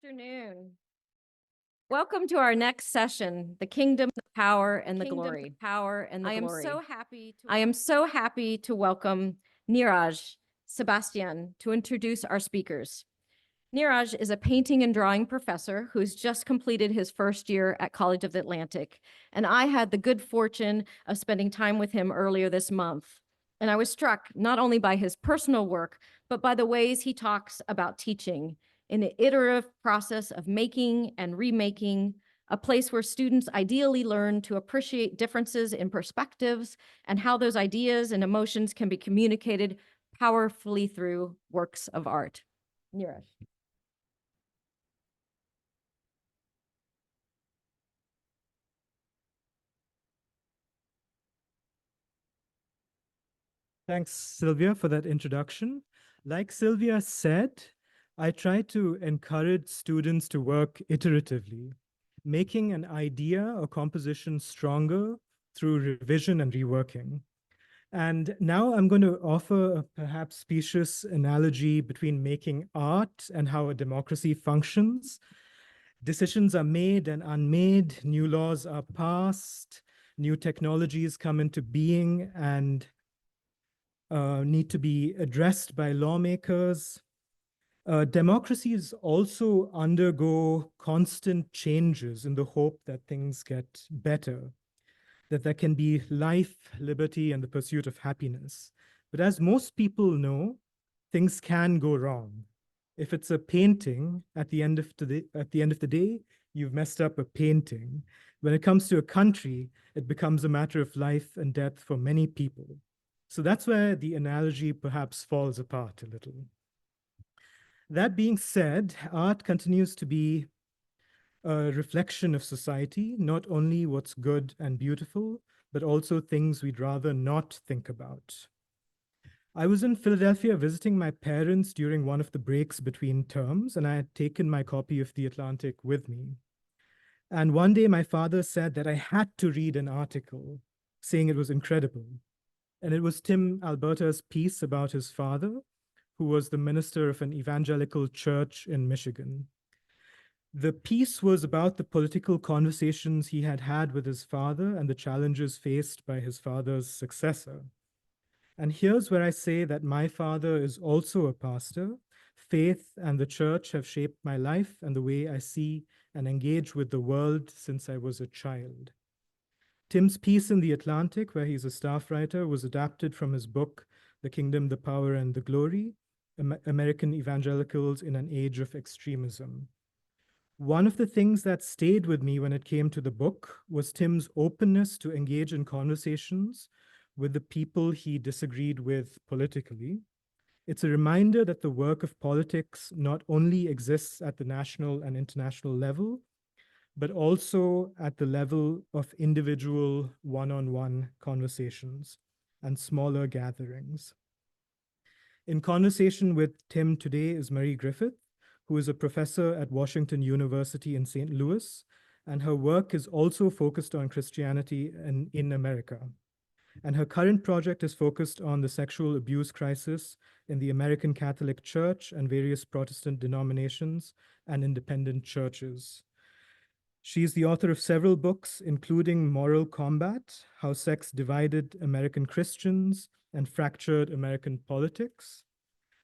Afternoon. Welcome to our next session, The Kingdom, the Power, and the Glory. I am so happy to welcome Neeraj Sebastian to introduce our speakers. Neeraj is a painting and drawing professor who's just completed his first year at College of the Atlantic, and I had the good fortune of spending time with him earlier this month. And I was struck not only by his personal work, but by the ways he talks about teaching in the iterative process of making and remaking, a place where students ideally learn to appreciate differences in perspectives and how those ideas and emotions can be communicated powerfully through works of art. Neeraj. Thanks, Sylvia, for that introduction. Like Sylvia said, I try to encourage students to work iteratively, making an idea or composition stronger through revision and reworking. And now I'm going to offer a perhaps specious analogy between making art and how a democracy functions. Decisions are made and unmade, new laws are passed, new technologies come into being and need to be addressed by lawmakers. Democracies also undergo constant changes in the hope that things get better, that there can be life, liberty, and the pursuit of happiness. But as most people know, things can go wrong. If it's a painting, at the end of the day, you've messed up a painting. When it comes to a country, it becomes a matter of life and death for many people. So that's where the analogy perhaps falls apart a little. That being said, art continues to be a reflection of society, not only what's good and beautiful, but also things we'd rather not think about. I was in Philadelphia visiting my parents during one of the breaks between terms, and I had taken my copy of The Atlantic with me. And one day my father said that I had to read an article saying it was incredible. And it was Tim Alberta's piece about his father, who was the minister of an evangelical church in Michigan. The piece was about the political conversations he had had with his father and the challenges faced by his father's successor. And here's where I say that my father is also a pastor. Faith and the church have shaped my life and the way I see and engage with the world since I was a child. Tim's piece in The Atlantic, where he's a staff writer, was adapted from his book, The Kingdom, the Power, and the Glory, American Evangelicals in an Age of Extremism. One of the things that stayed with me when it came to the book was Tim's openness to engage in conversations with the people he disagreed with politically. It's a reminder that the work of politics not only exists at the national and international level, but also at the level of individual one-on-one conversations and smaller gatherings. In conversation with Tim today is Marie Griffith, who is a professor at Washington University in St. Louis, and her work is also focused on Christianity in America. And her current project is focused on the sexual abuse crisis in the American Catholic Church and various Protestant denominations and independent churches. She's the author of several books, including Moral Combat, How Sex Divided American Christians and Fractured American Politics.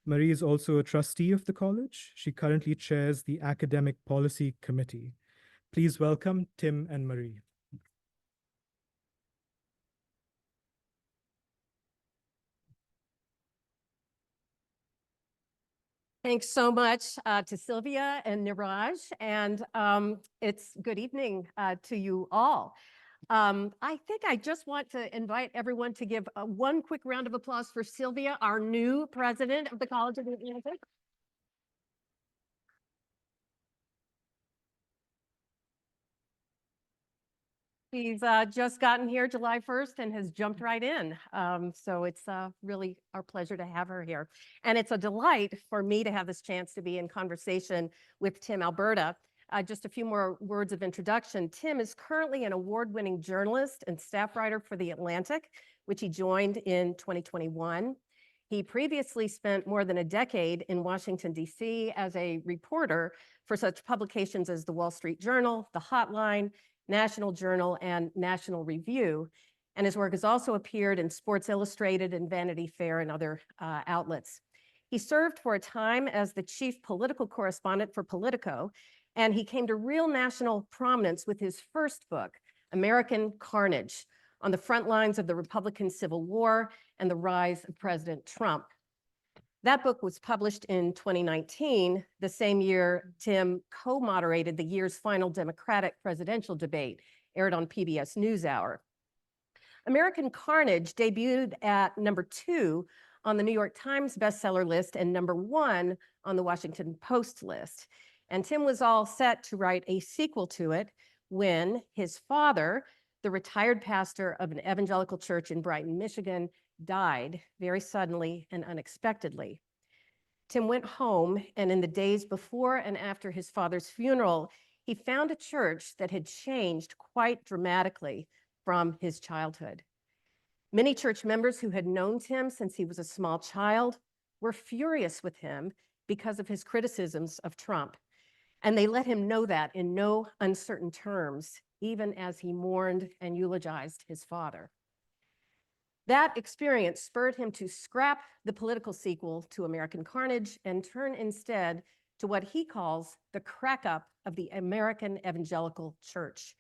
Marie is also a trustee of the college. She currently chairs the Academic Policy Committee. Please welcome Tim and Marie. Thanks so much to Sylvia and Neeraj, and it's good evening to you all. I think I just want to invite everyone to give one quick round of applause for Sylvia, our new president of the College of the Atlantic. He's just gotten here July 1st and has jumped right in. So it's really our pleasure to have her here. And it's a delight for me to have this chance to be in conversation with Tim Alberta. Just a few more words of introduction. Tim is currently an award-winning journalist and staff writer for The Atlantic, which he joined in 2021. He previously spent more than a decade in Washington, D.C. as a reporter for such publications as the Wall Street Journal, The Hotline, National Journal, and National Review. And his work has also appeared in Sports Illustrated and Vanity Fair and other outlets. He served for a time as the chief political correspondent for Politico, and he came to real national prominence with his first book, American Carnage, on the front lines of the Republican Civil War and the rise of President Trump. That book was published in 2019, the same year Tim co-moderated the year's final Democratic presidential debate, aired on PBS NewsHour. American Carnage debuted at #2 on the New York Times bestseller list and #1 on the Washington Post list. And Tim was all set to write a sequel to it when his father, the retired pastor of an evangelical church in Brighton, Michigan, died very suddenly and unexpectedly. Tim went home, and in the days before and after his father's funeral, he found a church that had changed quite dramatically from his childhood. Many church members who had known Tim since he was a small child were furious with him because of his criticisms of Trump. And they let him know that in no uncertain terms, even as he mourned and eulogized his father. That experience spurred him to scrap the political sequel to American Carnage and turn instead to what he calls the crack up of the American evangelical church.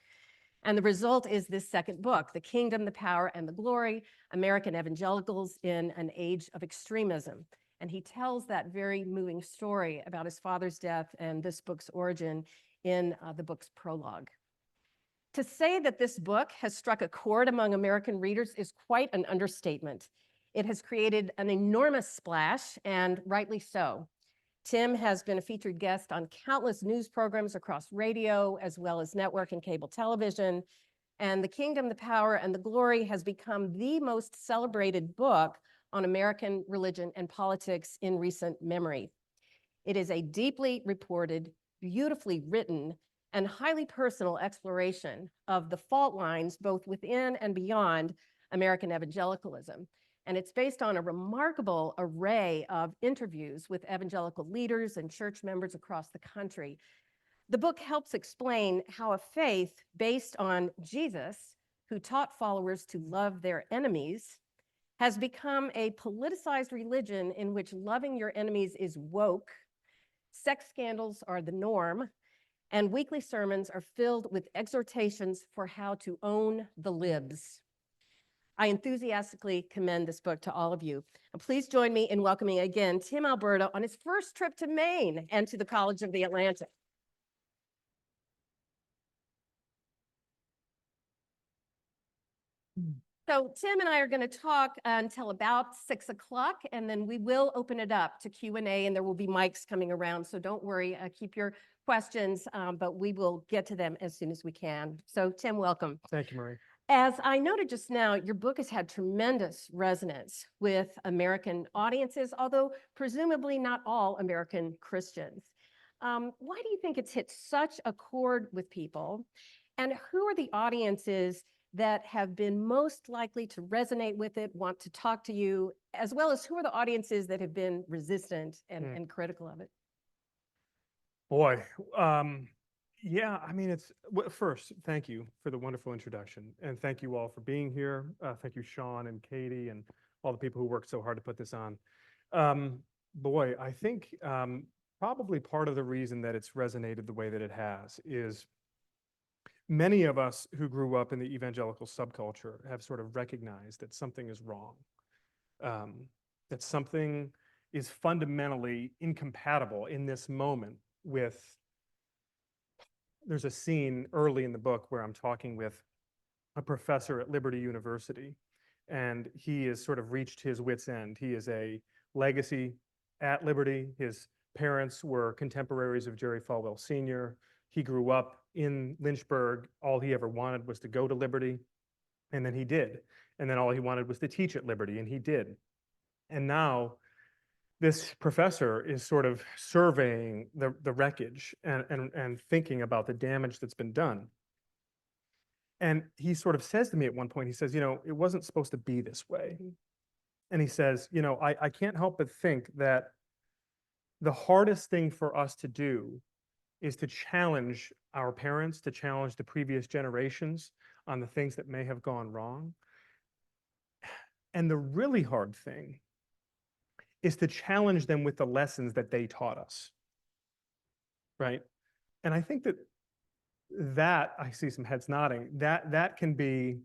And the result is this second book, The Kingdom, the Power, and the Glory, American Evangelicals in an Age of Extremism. And he tells that very moving story about his father's death and this book's origin in the book's prologue. To say that this book has struck a chord among American readers is quite an understatement. It has created an enormous splash, and rightly so. Tim has been a featured guest on countless news programs across radio, as well as network and cable television. And The Kingdom, the Power, and the Glory has become the most celebrated book on American religion and politics in recent memory. It is a deeply reported, beautifully written, and highly personal exploration of the fault lines both within and beyond American evangelicalism. And it's based on a remarkable array of interviews with evangelical leaders and church members across the country. The book helps explain how a faith based on Jesus, who taught followers to love their enemies, has become a politicized religion in which loving your enemies is woke, sex scandals are the norm, and weekly sermons are filled with exhortations for how to own the libs. I enthusiastically commend this book to all of you. And please join me in welcoming again Tim Alberta on his first trip to Maine and to the College of the Atlantic. So Tim and I are going to talk until about 6 o'clock, and then we will open it up to Q&A, and there will be mics coming around. So don't worry, keep your questions, but we will get to them as soon as we can. So Tim, welcome. Thank you, Marie. As I noted just now, your book has had tremendous resonance with American audiences, although presumably not all American Christians. Why do you think it's hit such a chord with people? And who are the audiences that have been most likely to resonate with it, want to talk to you, as well as who are the audiences that have been resistant and critical of it? Boy, yeah, I mean, first, thank you for the wonderful introduction. And thank you all for being here. Thank you, Sean and Katie and all the people who worked so hard to put this on. Boy, I think probably part of the reason that it's resonated the way that it has is many of us who grew up in the evangelical subculture have sort of recognized that something is wrong, that something is fundamentally incompatible in this moment with. There's a scene early in the book where I'm talking with a professor at Liberty University, and he has sort of reached his wit's end. He is a legacy at Liberty. His parents were contemporaries of Jerry Falwell Sr. He grew up in Lynchburg. All he ever wanted was to go to Liberty, and then he did. And then all he wanted was to teach at Liberty, and he did. And now this professor is sort of surveying the wreckage and thinking about the damage that's been done. And he sort of says to me at one point, he says, you know, it wasn't supposed to be this way. And he says, you know, I can't help but think that the hardest thing for us to do is to challenge our parents, to challenge the previous generations on the things that may have gone wrong. And the really hard thing is to challenge them with the lessons that they taught us, right? And I think that I see some heads nodding, that can be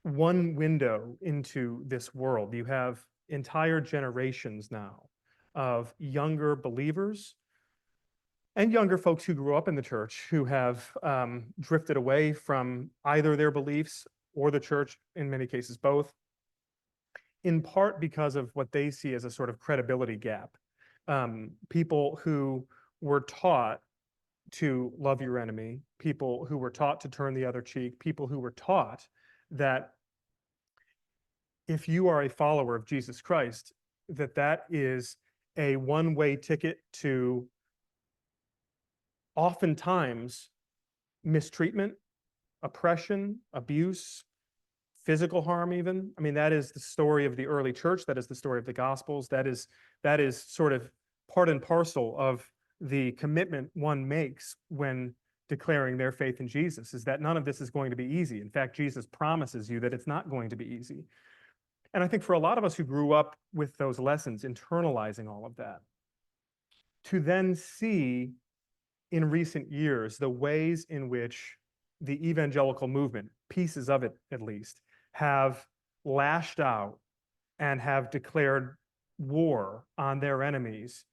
one window into this world. You have entire generations now of younger believers and younger folks who grew up in the church who have drifted away from either their beliefs or the church, in many cases both, in part because of what they see as a sort of credibility gap. People who were taught to love your enemy, people who were taught to turn the other cheek, people who were taught that if you are a follower of Jesus Christ, that is a one-way ticket to oftentimes mistreatment, oppression, abuse, physical harm even. I mean, that is the story of the early church. That is the story of the Gospels. That is sort of part and parcel of the commitment one makes when declaring their faith in Jesus, is that none of this is going to be easy. In fact, Jesus promises you that it's not going to be easy. And I think for a lot of us who grew up with those lessons, internalizing all of that, to then see in recent years the ways in which the evangelical movement, pieces of it at least, have lashed out and have declared war on their enemies,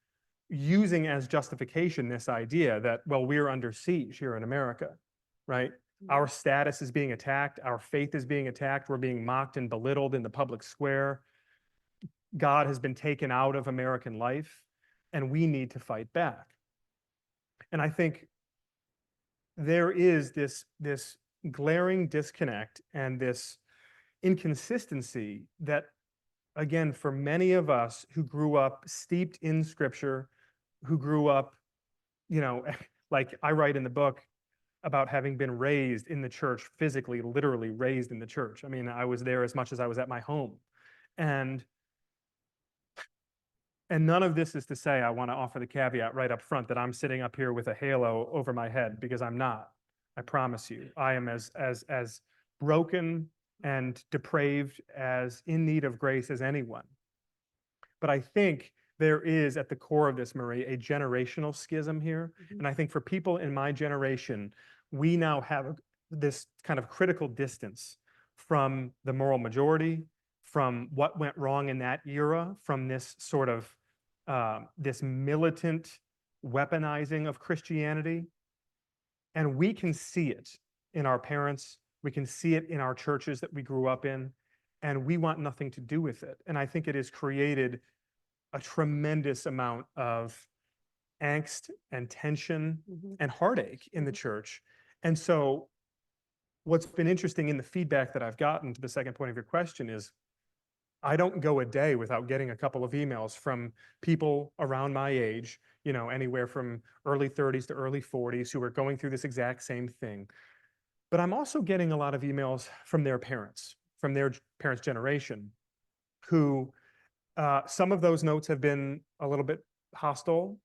using as justification this idea that, well, we're under siege here in America, right? Our status is being attacked. Our faith is being attacked. We're being mocked and belittled in the public square. God has been taken out of American life, and we need to fight back. And I think there is this glaring disconnect and this inconsistency that, again, for many of us who grew up steeped in Scripture, who grew up, you know, like I write in the book about having been raised in the church, physically, literally raised in the church. I mean, I was there as much as I was at my home. And none of this is to say, I want to offer the caveat right up front that I'm sitting up here with a halo over my head, because I'm not. I promise you, I am as broken and depraved, as in need of grace as anyone. But I think there is at the core of this, Marie, a generational schism here. And I think for people in my generation, we now have this kind of critical distance from the moral majority, from what went wrong in that era, from this sort of this militant weaponizing of Christianity. And we can see it in our parents. We can see it in our churches that we grew up in, and we want nothing to do with it. And I think it has created a tremendous amount of angst and tension and heartache in the church. And so what's been interesting in the feedback that I've gotten, to the second point of your question, is I don't go a day without getting a couple of emails from people around my age, you know, anywhere from early 30s to early 40s, who are going through this exact same thing. But I'm also getting a lot of emails from their parents generation, who some of those notes have been a little bit hostile.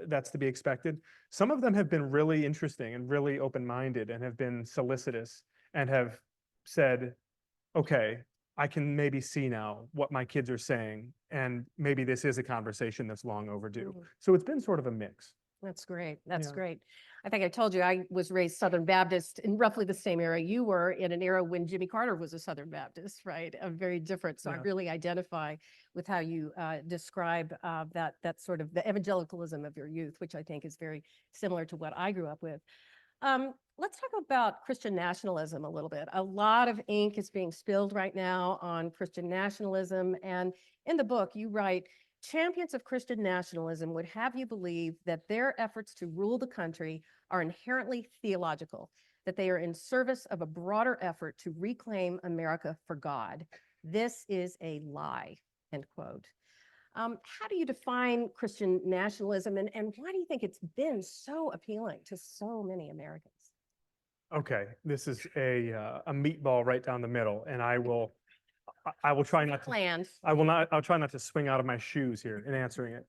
That's to be expected. Some of them have been really interesting and really open-minded, and have been solicitous, and have said, okay, I can maybe see now what my kids are saying, and maybe this is a conversation that's long overdue. So it's been sort of a mix. That's great. That's Yeah. great. I think I told you I was raised Southern Baptist in roughly the same era you were, in an era when Jimmy Carter was a Southern Baptist, right? Very different. So I Yeah. really identify with how you describe that sort of the evangelicalism of your youth, which I think is very similar to what I grew up with. Let's talk about Christian nationalism a little bit. A lot of ink is being spilled right now on Christian nationalism. And in the book, you write, champions of Christian nationalism would have you believe that their efforts to rule the country are inherently theological, that they are in service of a broader effort to reclaim America for God. This is a lie, end quote. How do you define Christian nationalism, and why do you think it's been so appealing to so many Americans? Okay, this is a meatball right down the middle, and I will try not to. Planned. I'll try not to swing out of my shoes here in answering it.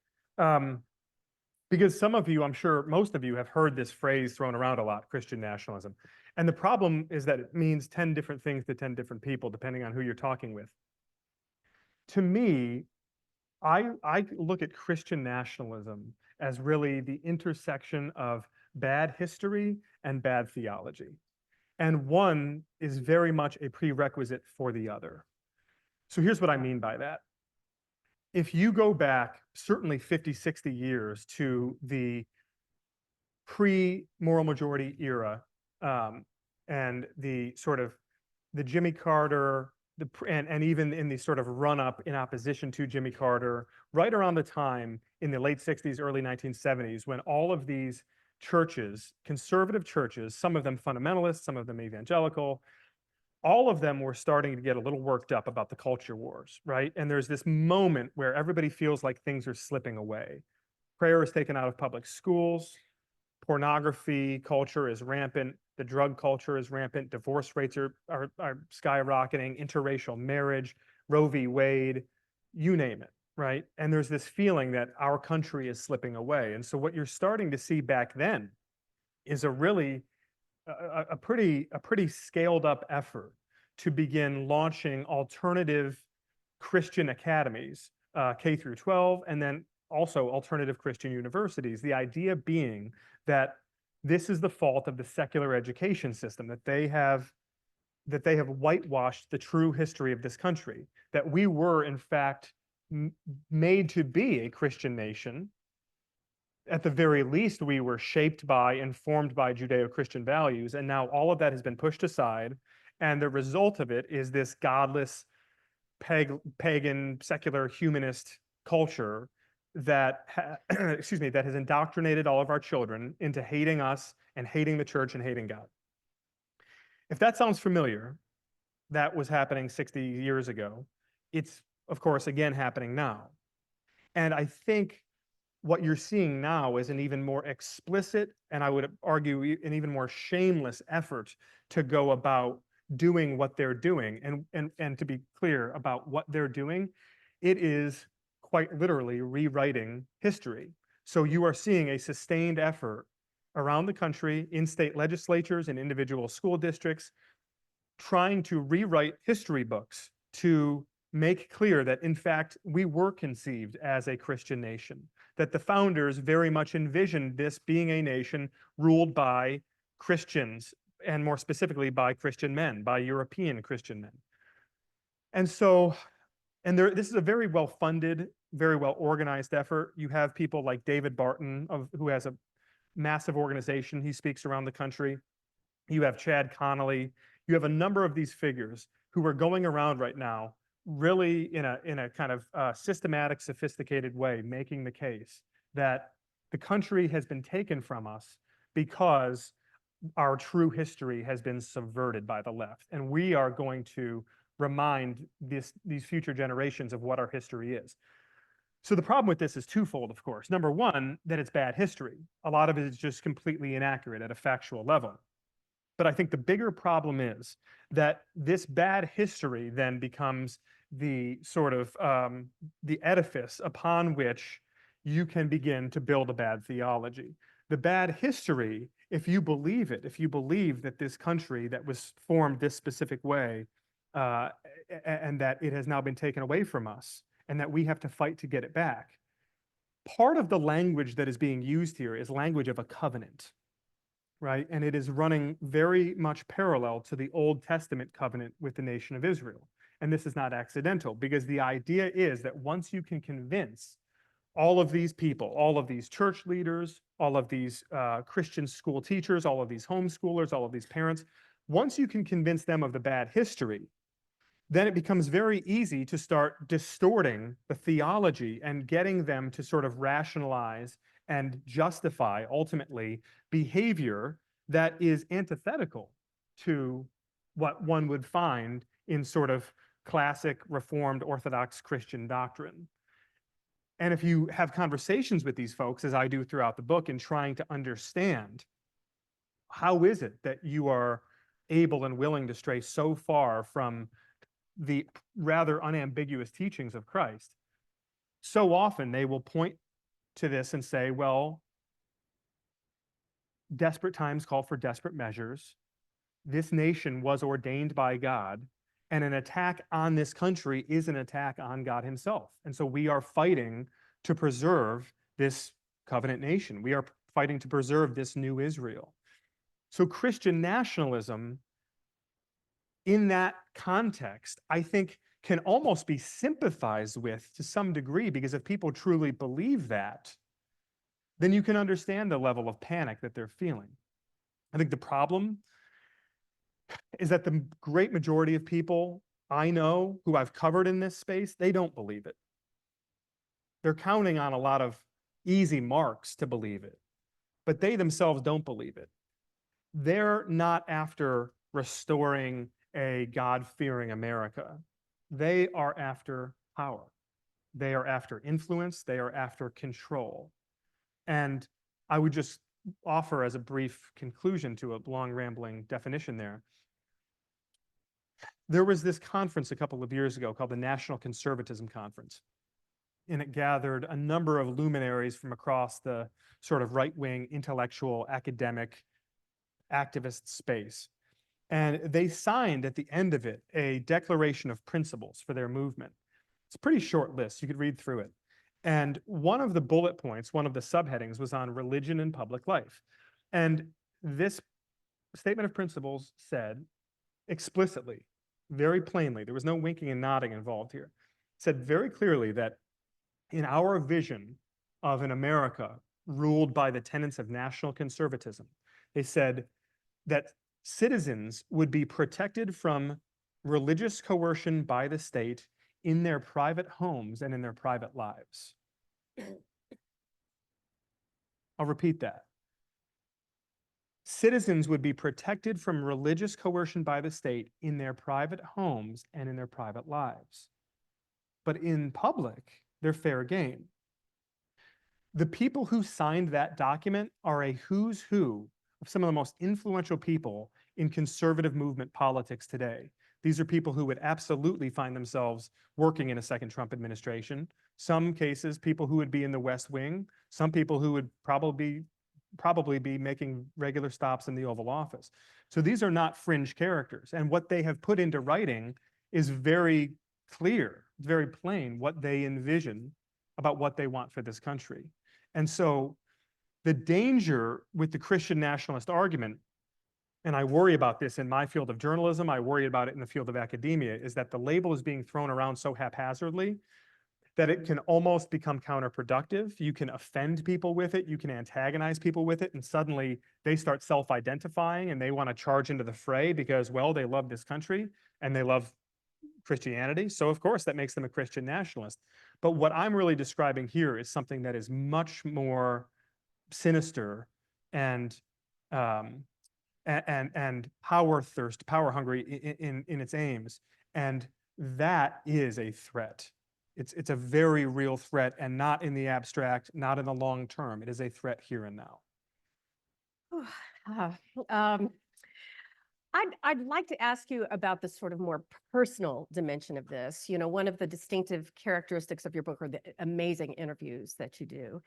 Because some of you, I'm sure most of you have heard this phrase thrown around a lot, Christian nationalism. And the problem is that it means 10 different things to 10 different people, depending on who you're talking with. To me, I look at Christian nationalism as really the intersection of bad history and bad theology. And one is very much a prerequisite for the other. So here's what I mean by that. If you go back certainly 50, 60 years to the pre-moral majority era, and the sort of the Jimmy Carter, and even in the sort of run-up in opposition to Jimmy Carter, right around the time in the late 60s, early 1970s, when all of these churches, conservative churches, some of them fundamentalist, some of them evangelical, all of them were starting to get a little worked up about the culture wars, right? And there's this moment where everybody feels like things are slipping away. Prayer is taken out of public schools. Pornography culture is rampant. The drug culture is rampant. Divorce rates are skyrocketing. Interracial marriage, Roe v. Wade, you name it, right? And there's this feeling that our country is slipping away. And so what you're starting to see back then is a pretty scaled up effort to begin launching alternative Christian academies, K through 12, and then also alternative Christian universities. The idea being that this is the fault of the secular education system, that they have whitewashed the true history of this country, that we were in fact made to be a Christian nation. At the very least, we were shaped by, informed by Judeo-Christian values, and now all of that has been pushed aside, and the result of it is this godless, pagan, secular, humanist culture that that has indoctrinated all of our children into hating us and hating the church and hating God. If that sounds familiar, that was happening 60 years ago. It's, of course, again happening now. And I think what you're seeing now is an even more explicit, and I would argue an even more shameless effort to go about doing what they're doing. And to be clear about what they're doing, it is quite literally rewriting history. So you are seeing a sustained effort around the country in state legislatures and individual school districts trying to rewrite history books to make clear that, in fact, we were conceived as a Christian nation, that the founders very much envisioned this being a nation ruled by Christians, and more specifically by Christian men, by European Christian men. And so, this is a very well-funded, very well-organized effort. You have people like David Barton, who has a massive organization. He speaks around the country. You have Chad Connolly. You have a number of these figures who are going around right now really in a kind of systematic, sophisticated way, making the case that the country has been taken from us because our true history has been subverted by the left. And we are going to remind these future generations of what our history is. So the problem with this is twofold, of course. Number one, that it's bad history. A lot of it is just completely inaccurate at a factual level. But I think the bigger problem is that this bad history then becomes the sort of the edifice upon which you can begin to build a bad theology. The bad history, if you believe it, if you believe that this country that was formed this specific way, and that it has now been taken away from us, and that we have to fight to get it back, part of the language that is being used here is language of a covenant, right? And it is running very much parallel to the Old Testament covenant with the nation of Israel. And this is not accidental, because the idea is that once you can convince all of these people, all of these church leaders, all of these Christian school teachers, all of these homeschoolers, all of these parents, once you can convince them of the bad history, then it becomes very easy to start distorting the theology and getting them to sort of rationalize and justify, ultimately, behavior that is antithetical to what one would find in sort of classic Reformed Orthodox Christian doctrine. And if you have conversations with these folks, as I do throughout the book, in trying to understand how is it that you are able and willing to stray so far from the rather unambiguous teachings of Christ, so often they will point to this and say, well, desperate times call for desperate measures. This nation was ordained by God, and an attack on this country is an attack on God himself. And so we are fighting to preserve this covenant nation. We are fighting to preserve this new Israel. So Christian nationalism in that context, I think, can almost be sympathized with to some degree, because if people truly believe that, then you can understand the level of panic that they're feeling. I think the problem is that the great majority of people I know who I've covered in this space, they don't believe it. They're counting on a lot of easy marks to believe it, but they themselves don't believe it. They're not after restoring a God-fearing America. They are after power. They are after influence. They are after control. And I would just offer as a brief conclusion to a long rambling definition there. There was this conference a couple of years ago called the National Conservatism Conference, and it gathered a number of luminaries from across the sort of right-wing, intellectual, academic, activist space. And they signed at the end of it a declaration of principles for their movement. It's a pretty short list. You could read through it. And one of the bullet points, one of the subheadings, was on religion and public life. And this statement of principles said explicitly, very plainly, there was no winking and nodding involved here, said very clearly that in our vision of an America ruled by the tenets of national conservatism, they said that citizens would be protected from religious coercion by the state in their private homes and in their private lives. I'll repeat that. Citizens would be protected from religious coercion by the state in their private homes and in their private lives. But in public, they're fair game. The people who signed that document are a who's who of some of the most influential people in conservative movement politics today. These are people who would absolutely find themselves working in a second Trump administration. Some cases, people who would be in the West Wing. Some people who would probably be making regular stops in the Oval Office. So these are not fringe characters. And what they have put into writing is very clear, very plain, what they envision about what they want for this country. And so the danger with the Christian nationalist argument, and I worry about this in my field of journalism, I worry about it in the field of academia, is that the label is being thrown around so haphazardly that it can almost become counterproductive. You can offend people with it, you can antagonize people with it, and suddenly they start self-identifying and they want to charge into the fray because, well, they love this country and they love Christianity. So of course that makes them a Christian nationalist. But what I'm really describing here is something that is much more sinister and power thirst, power hungry in its aims. And that is a threat. It's a very real threat, and not in the abstract, not in the long term. It is a threat here and now. I'd like to ask you about the sort of more personal dimension of this. You know, one of the distinctive characteristics of your book are the amazing interviews that you do.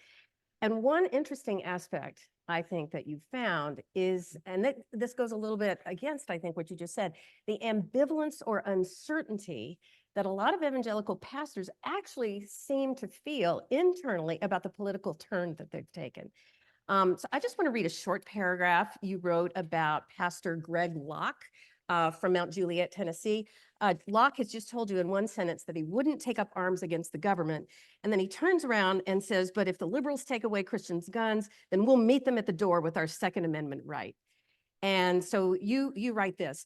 And one interesting aspect I think that you found is, and this goes a little bit against, I think, what you just said, the ambivalence or uncertainty that a lot of evangelical pastors actually seem to feel internally about the political turn that they've taken. So I just want to read a short paragraph you wrote about Pastor Greg Locke from Mount Juliet, Tennessee. Locke has just told you in one sentence that he wouldn't take up arms against the government. And then he turns around and says, but if the liberals take away Christians' guns, then we'll meet them at the door with our Second Amendment right. And so you write this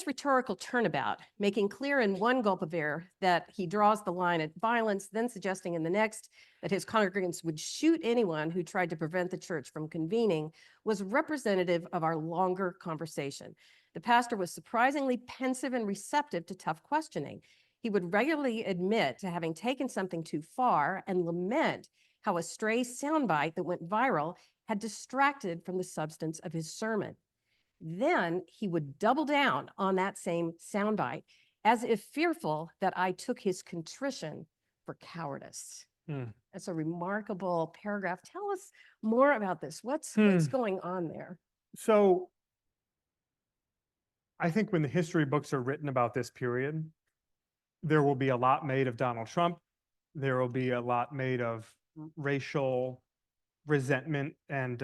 rhetorical turnabout, making clear in one gulp of air that he draws the line at violence, then suggesting in the next that his congregants would shoot anyone who tried to prevent the church from convening, was representative of our longer conversation. The pastor was surprisingly pensive and receptive to tough questioning. He would regularly admit to having taken something too far and lament how a stray soundbite that went viral had distracted from the substance of his sermon. Then he would double down on that same soundbite as if fearful that I took his contrition for cowardice. That's a remarkable paragraph. Tell us more about this. What's going on there? So I think when the history books are written about this period, there will be a lot made of Donald Trump. There will be a lot made of racial resentment and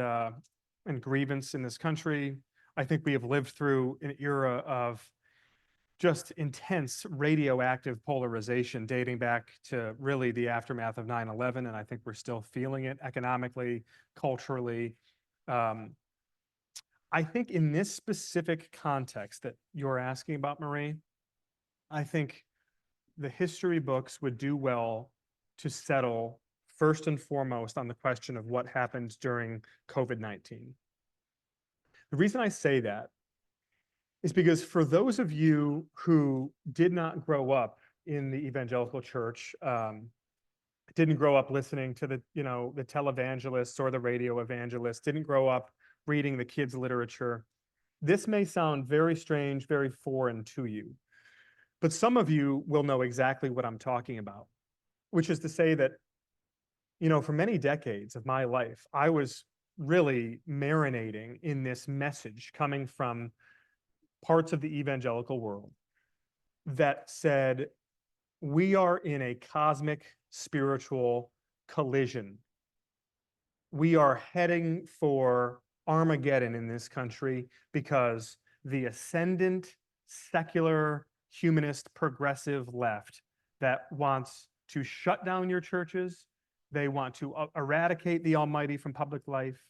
grievance in this country. I think we have lived through an era of just intense radioactive polarization dating back to really the aftermath of 9/11, and I think we're still feeling it economically, culturally. I think in this specific context that you're asking about, Marie, I think the history books would do well to settle first and foremost on the question of what happened during COVID-19. The reason I say that is because for those of you who did not grow up in the evangelical church, didn't grow up listening to the televangelists or the radio evangelists, didn't grow up reading the kids' literature, this may sound very strange, very foreign to you. But some of you will know exactly what I'm talking about, which is to say that, for many decades of my life, I was really marinating in this message coming from parts of the evangelical world that said, we are in a cosmic spiritual collision. We are heading for Armageddon in this country because the ascendant, secular, humanist, progressive left that wants to shut down your churches, they want to eradicate the Almighty from public life,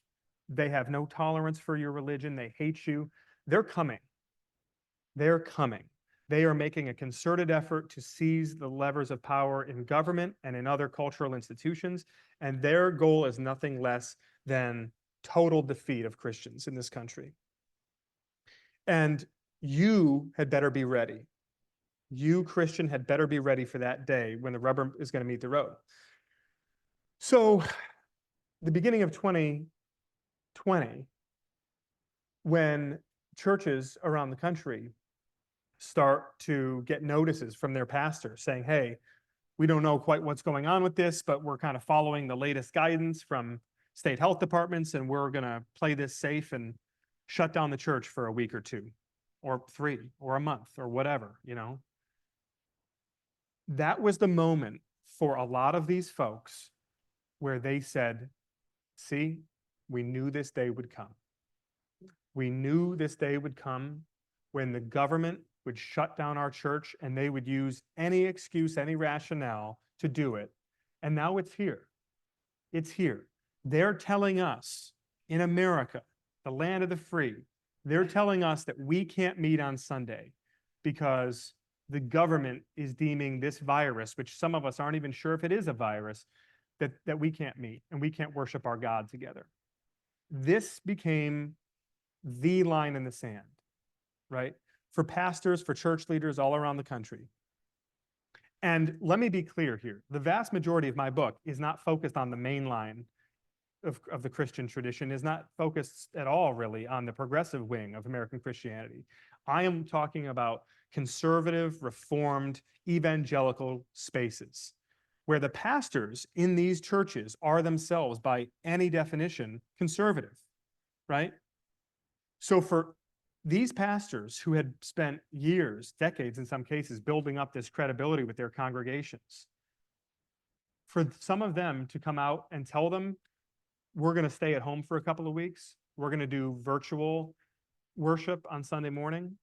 they have no tolerance for your religion, they hate you, they're coming. They're coming. They are making a concerted effort to seize the levers of power in government and in other cultural institutions, and their goal is nothing less than total defeat of Christians in this country. And you had better be ready. You, Christian, had better be ready for that day when the rubber is going to meet the road. So, the beginning of 2020, when churches around the country start to get notices from their pastors saying, hey, we don't know quite what's going on with this, but we're kind of following the latest guidance from state health departments, and we're going to play this safe and shut down the church for a week or two, or 3, or a month, or whatever, That was the moment for a lot of these folks where they said, see, we knew this day would come. We knew this day would come when the government would shut down our church and they would use any excuse, any rationale to do it. And now it's here. It's here. They're telling us in America, the land of the free, they're telling us that we can't meet on Sunday because the government is deeming this virus, which some of us aren't even sure if it is a virus, that we can't meet and we can't worship our God together. This became the line in the sand, right? For pastors, for church leaders all around the country. And let me be clear here. The vast majority of my book is not focused on the main line of the Christian tradition, is not focused at all really on the progressive wing of American Christianity. I am talking about conservative, reformed, evangelical spaces where the pastors in these churches are themselves, by any definition, conservative, right? So for these pastors who had spent years, decades in some cases, building up this credibility with their congregations, for some of them to come out and tell them, we're going to stay at home for a couple of weeks, we're going to do virtual worship on Sunday morning,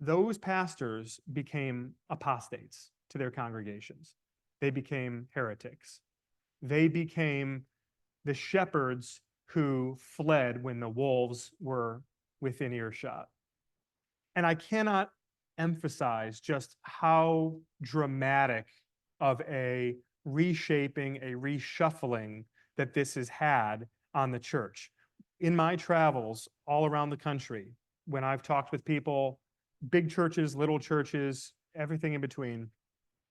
those pastors became apostates to their congregations. They became heretics. They became the shepherds who fled when the wolves were within earshot. And I cannot emphasize just how dramatic of a reshaping, a reshuffling that this has had on the church. In my travels all around the country, when I've talked with people, big churches, little churches, everything in between,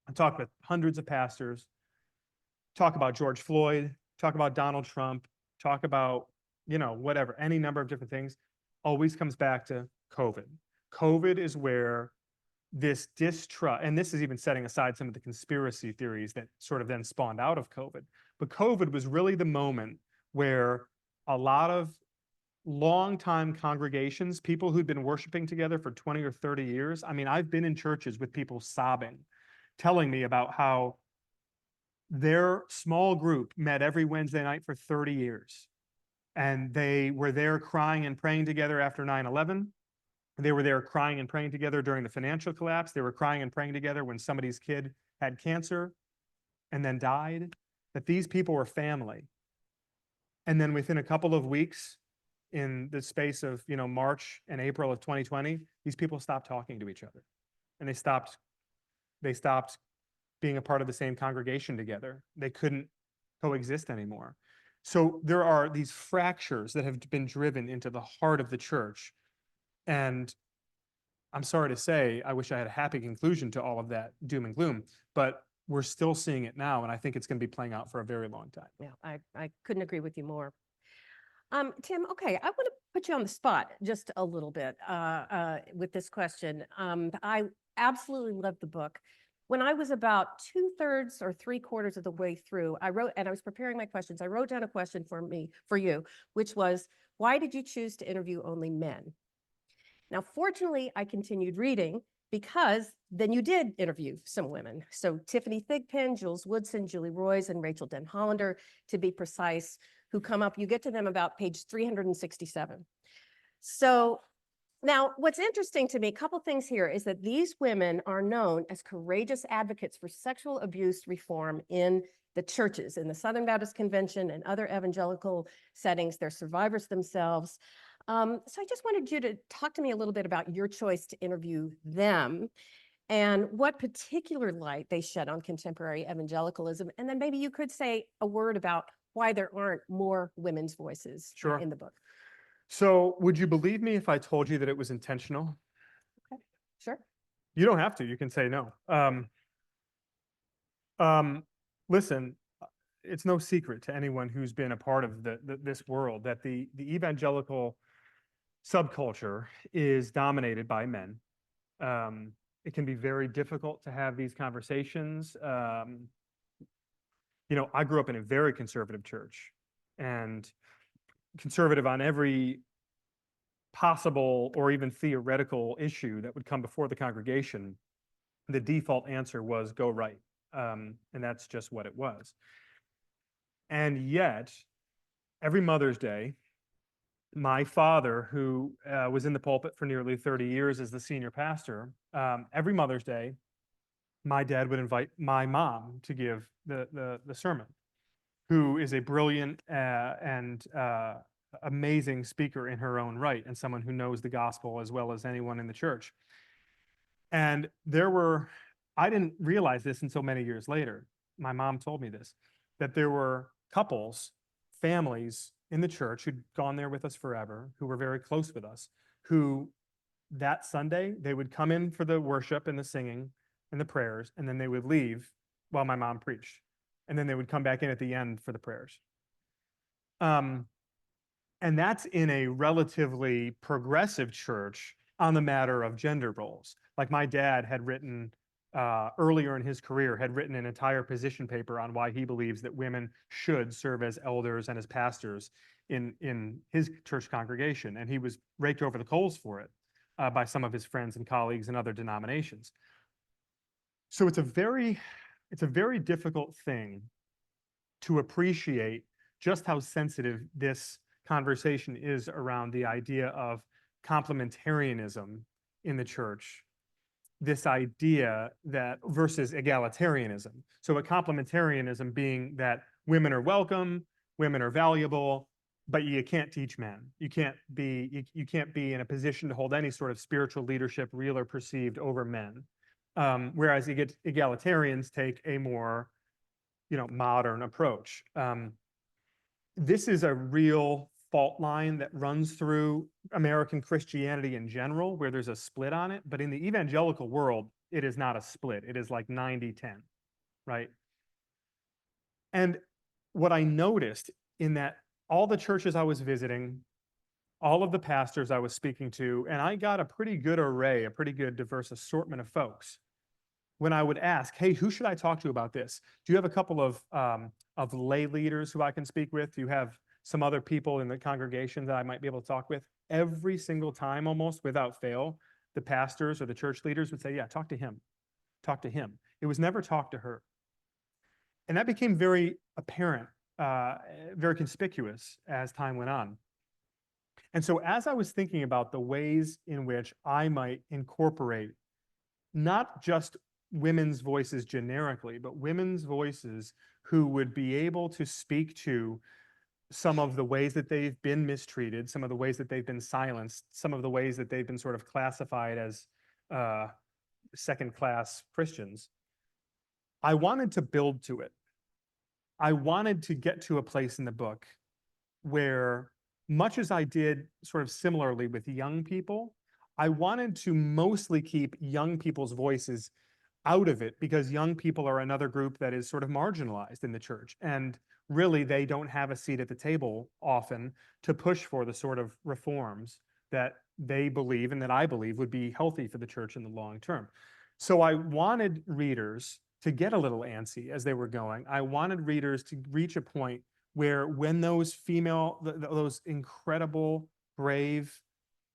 I talk with hundreds of pastors, talk about George Floyd, talk about Donald Trump, talk about, whatever, any number of different things, always comes back to COVID. COVID is where this distrust, and this is even setting aside some of the conspiracy theories that sort of then spawned out of COVID. But COVID was really the moment where a lot of longtime congregations, people who'd been worshiping together for 20 or 30 years. I mean, I've been in churches with people sobbing, telling me about how their small group met every Wednesday night for 30 years. And they were there crying and praying together after 9/11. They were there crying and praying together during the financial collapse. They were crying and praying together when somebody's kid had cancer and then died. That these people were family. And then within a couple of weeks, in the space of, you know, March and April of 2020, these people stopped talking to each other. And they stopped being a part of the same congregation together. They couldn't coexist anymore. So there are these fractures that have been driven into the heart of the church. And I'm sorry to say, I wish I had a happy conclusion to all of that doom and gloom, but we're still seeing it now. And I think it's going to be playing out for a very long time. Yeah, I couldn't agree with you more. Tim, okay, I want to put you on the spot just a little bit with this question. I absolutely love the book. When I was about 2/3 or 3/4 of the way through, I wrote, and I was preparing my questions, I wrote down a question for you, which was, why did you choose to interview only men? Now, fortunately, I continued reading because then you did interview some women. So Tiffany Thigpen, Jules Woodson, Julie Roys, and Rachel Den Hollander, to be precise, who come up, you get to them about page 367. So now what's interesting to me, a couple things here, is that these women are known as courageous advocates for sexual abuse reform in the churches, in the Southern Baptist Convention and other evangelical settings. They're survivors themselves. So I just wanted you to talk to me a little bit about your choice to interview them and what particular light they shed on contemporary evangelicalism. And then maybe you could say a word about why there aren't more women's voices Sure. in the book. So would you believe me if I told you that it was intentional? Okay, sure. You don't have to. You can say no. Listen, it's no secret to anyone who's been a part of this world that the evangelical subculture is dominated by men. It can be very difficult to have these conversations. You know, I grew up in a very conservative church, and conservative on every possible or even theoretical issue that would come before the congregation. The default answer was go right. And that's just what it was. And yet, every Mother's Day, my father, who was in the pulpit for nearly 30 years as the senior pastor, every Mother's Day, my dad would invite my mom to give the sermon, who is a brilliant and amazing speaker in her own right, and someone who knows the gospel as well as anyone in the church. And I didn't realize this until many years later. My mom told me this, that there were couples, families in the church who'd gone there with us forever, who were very close with us, who that Sunday, they would come in for the worship and the singing and the prayers, and then they would leave while my mom preached. And then they would come back in at the end for the prayers. And that's in a relatively progressive church on the matter of gender roles. Like my dad had written earlier in his career, had written an entire position paper on why he believes that women should serve as elders and as pastors in his church congregation. And he was raked over the coals for it by some of his friends and colleagues in other denominations. So it's a very difficult thing to appreciate just how sensitive this conversation is around the idea of complementarianism in the church, this idea that versus egalitarianism. So a complementarianism being that women are welcome, women are valuable, but you can't teach men. You can't be in a position to hold any sort of spiritual leadership, real or perceived, over men. Whereas egalitarians take a more, modern approach. This is a real fault line that runs through American Christianity in general, where there's a split on it. But in the evangelical world, it is not a split. It is like 90-10, right? And what I noticed in that all the churches I was visiting, all of the pastors I was speaking to, and I got a pretty good array, a pretty good diverse assortment of folks. When I would ask, hey, who should I talk to about this? Do you have a couple of lay leaders who I can speak with? Do you have some other people in the congregation that I might be able to talk with? Every single time, almost without fail, the pastors or the church leaders would say, yeah, talk to him. Talk to him. It was never talk to her. And that became very apparent, very conspicuous as time went on. And so as I was thinking about the ways in which I might incorporate not just women's voices generically, but women's voices who would be able to speak to some of the ways that they've been mistreated, some of the ways that they've been silenced, some of the ways that they've been sort of classified as second-class Christians. I wanted to build to it. I wanted to get to a place in the book where, much as I did sort of similarly with young people, I wanted to mostly keep young people's voices out of it, because young people are another group that is sort of marginalized in the church. And really, they don't have a seat at the table often to push for the sort of reforms that they believe and that I believe would be healthy for the church in the long term. So I wanted readers to get a little antsy as they were going. I wanted readers to reach a point where when those those incredible, brave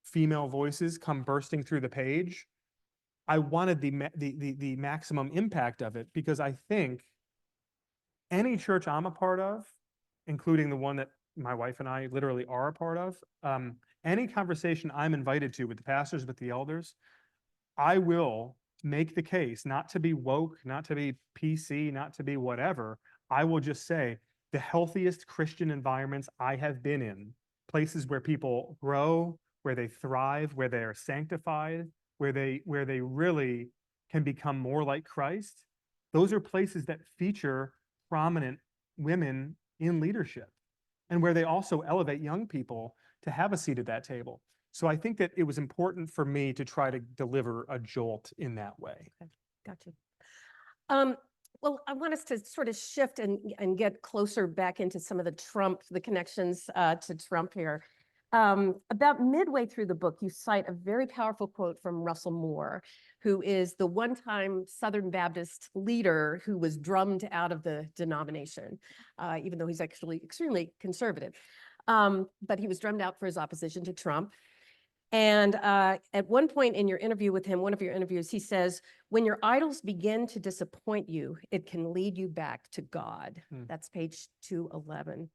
female voices come bursting through the page, I wanted the maximum impact of it, because I think any church I'm a part of, including the one that my wife and I literally are a part of, any conversation I'm invited to with the pastors, with the elders, I will make the case not to be woke, not to be PC, not to be whatever. I will just say the healthiest Christian environments I have been in, places where people grow, where they thrive, where they are sanctified, where they really can become more like Christ, those are places that feature prominent women in leadership, and where they also elevate young people to have a seat at that table. So I think that it was important for me to try to deliver a jolt in that way. Okay, gotcha. Well, I want us to sort of shift and get closer back into some of the connections to Trump here. About midway through the book, you cite a very powerful quote from Russell Moore, who is the one-time Southern Baptist leader who was drummed out of the denomination, even though he's actually extremely conservative. But he was drummed out for his opposition to Trump. And at one point in your interview with him, one of your interviews, he says, when your idols begin to disappoint you, it can lead you back to God. That's page 211.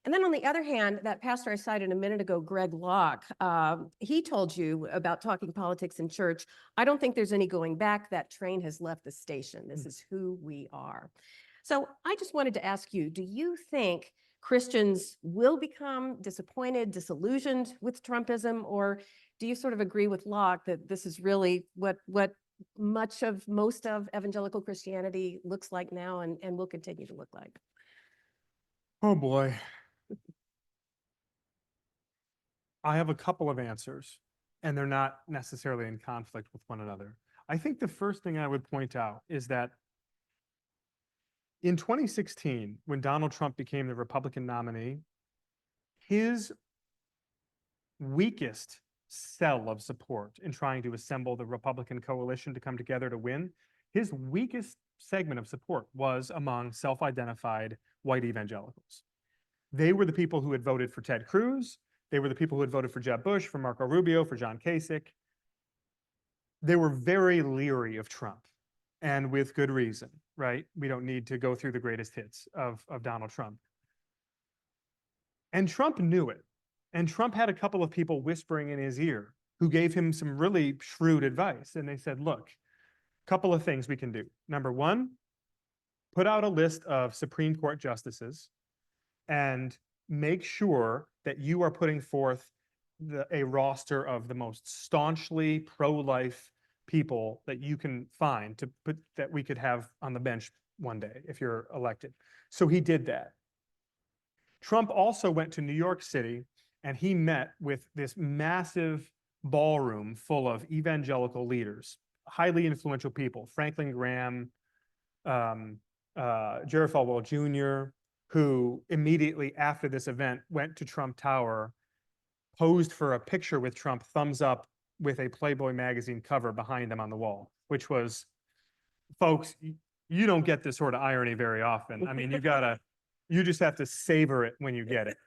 And then on the other hand, that pastor I cited a minute ago, Greg Locke, he told you about talking politics in church. I don't think there's any going back. That train has left the station. This is who we are. So I just wanted to ask you, do you think Christians will become disappointed, disillusioned with Trumpism, or do you sort of agree with Locke that this is really what most of evangelical Christianity looks like now and will continue to look like? Oh boy. I have a couple of answers, and they're not necessarily in conflict with one another. I think the first thing I would point out is that in 2016, when Donald Trump became the Republican nominee, his weakest cell of support in trying to assemble the Republican coalition to come together to win, his weakest segment of support was among self-identified white evangelicals. They were the people who had voted for Ted Cruz. They were the people who had voted for Jeb Bush, for Marco Rubio, for John Kasich. They were very leery of Trump, and with good reason, right? We don't need to go through the greatest hits of Donald Trump. And Trump knew it. And Trump had a couple of people whispering in his ear who gave him some really shrewd advice. And they said, look, a couple of things we can do. Number one, put out a list of Supreme Court justices and make sure that you are putting forth a roster of the most staunchly pro-life people that you can find to put that we could have on the bench one day if you're elected. So he did that. Trump also went to New York City and he met with this massive ballroom full of evangelical leaders, highly influential people, Franklin Graham, Jerry Falwell Jr., who immediately after this event went to Trump Tower, posed for a picture with Trump, thumbs up, with a Playboy magazine cover behind them on the wall, which was, folks, you don't get this sort of irony very often. I mean, you just have to savor it when you get it.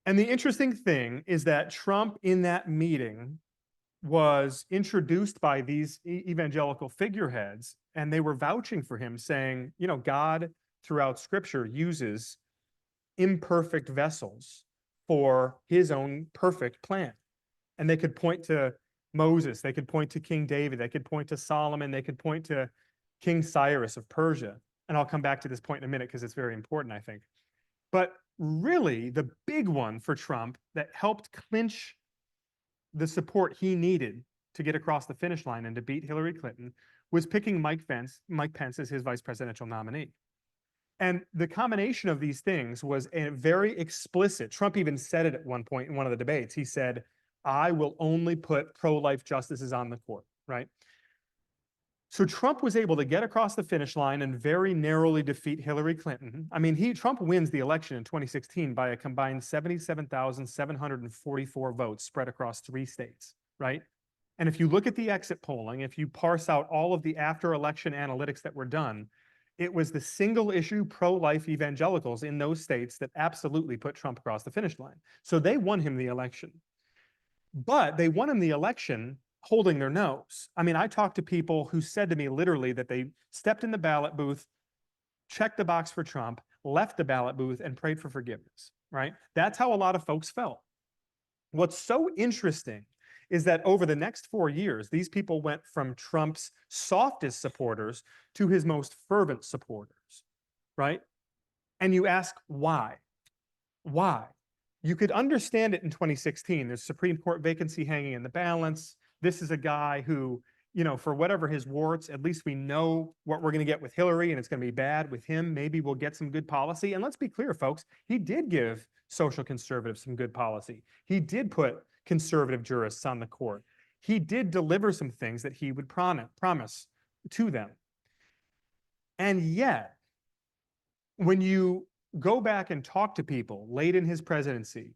And the interesting thing is that Trump in that meeting was introduced by these evangelical figureheads, and they were vouching for him, saying, you know, God throughout Scripture uses imperfect vessels for his own perfect plan. And they could point to Moses, they could point to King David, they could point to Solomon, they could point to King Cyrus of Persia. And I'll come back to this point in a minute because it's very important, I think. But really, the big one for Trump that helped clinch the support he needed to get across the finish line and to beat Hillary Clinton was picking Mike Pence as his vice presidential nominee. And the combination of these things was a very explicit. Trump even said it at one point in one of the debates. He said, I will only put pro-life justices on the court, right? So Trump was able to get across the finish line and very narrowly defeat Hillary Clinton. I mean, Trump wins the election in 2016 by a combined 77,744 votes spread across 3 states, right? And if you look at the exit polling, if you parse out all of the after-election analytics that were done, it was the single issue pro-life evangelicals in those states that absolutely put Trump across the finish line. So they won him the election. But they won him the election holding their nose. I mean, I talked to people who said to me literally that they stepped in the ballot booth, checked the box for Trump, left the ballot booth, and prayed for forgiveness, right? That's how a lot of folks felt. What's so interesting is that over the next 4 years, these people went from Trump's softest supporters to his most fervent supporters, right? And you ask why? Why? You could understand it in 2016. There's Supreme Court vacancy hanging in the balance. This is a guy who, you know, for whatever his warts, at least we know what we're going to get with Hillary, and it's going to be bad with him. Maybe we'll get some good policy. And let's be clear, folks, he did give social conservatives some good policy. He did put conservative jurists on the court. He did deliver some things that he would promise to them. And yet, when you go back and talk to people late in his presidency,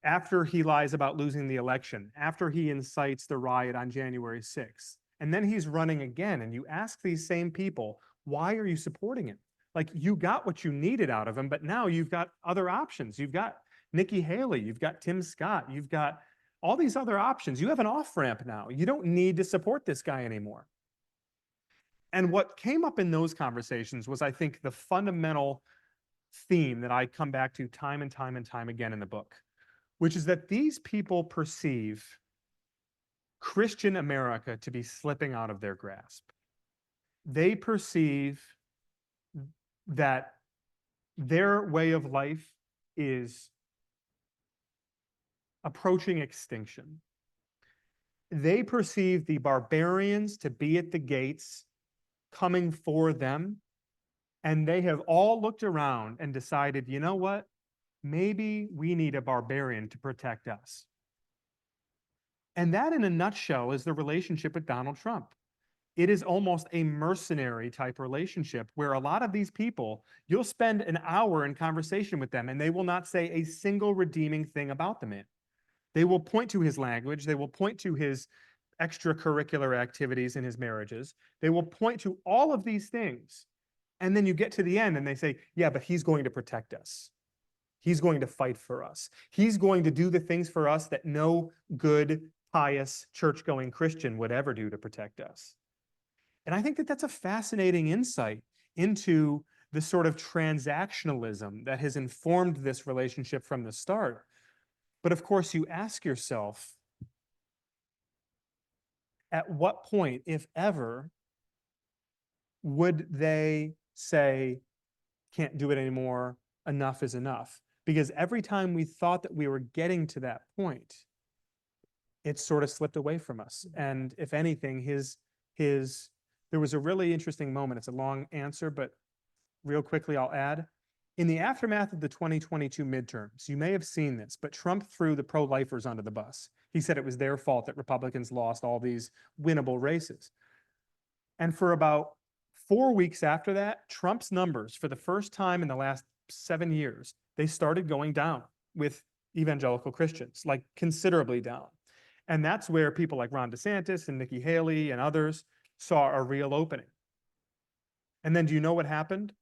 after he lies about losing the election, after he incites the riot on January 6th, and then he's running again, and you ask these same people, why are you supporting him? Like, you got what you needed out of him, but now you've got other options. You've got Nikki Haley, you've got Tim Scott, you've got all these other options. You have an off-ramp now. You don't need to support this guy anymore. And what came up in those conversations was, I think, the fundamental theme that I come back to time and time and time again in the book, which is that these people perceive Christian America to be slipping out of their grasp. They perceive that their way of life is approaching extinction. They perceive the barbarians to be at the gates coming for them, and they have all looked around and decided, you know what? Maybe we need a barbarian to protect us. And that, in a nutshell, is the relationship with Donald Trump. It is almost a mercenary type relationship where a lot of these people, you'll spend an hour in conversation with them and they will not say a single redeeming thing about the man. They will point to his language. They will point to his extracurricular activities in his marriages. They will point to all of these things. And then you get to the end and they say, yeah, but he's going to protect us. He's going to fight for us. He's going to do the things for us that no good, pious, church-going Christian would ever do to protect us. And I think that that's a fascinating insight into the sort of transactionalism that has informed this relationship from the start. But of course, you ask yourself, at what point, if ever, would they say, can't do it anymore, enough is enough? Because every time we thought that we were getting to that point, it sort of slipped away from us. And if anything, there was a really interesting moment. It's a long answer, but real quickly I'll add. In the aftermath of the 2022 midterms, you may have seen this, but Trump threw the pro-lifers under the bus. He said it was their fault that Republicans lost all these winnable races. And for about 4 weeks after that, Trump's numbers, for the first time in the last 7 years, they started going down with evangelical Christians, like considerably down. And that's where people like Ron DeSantis and Nikki Haley and others saw a real opening. And then do you know what happened?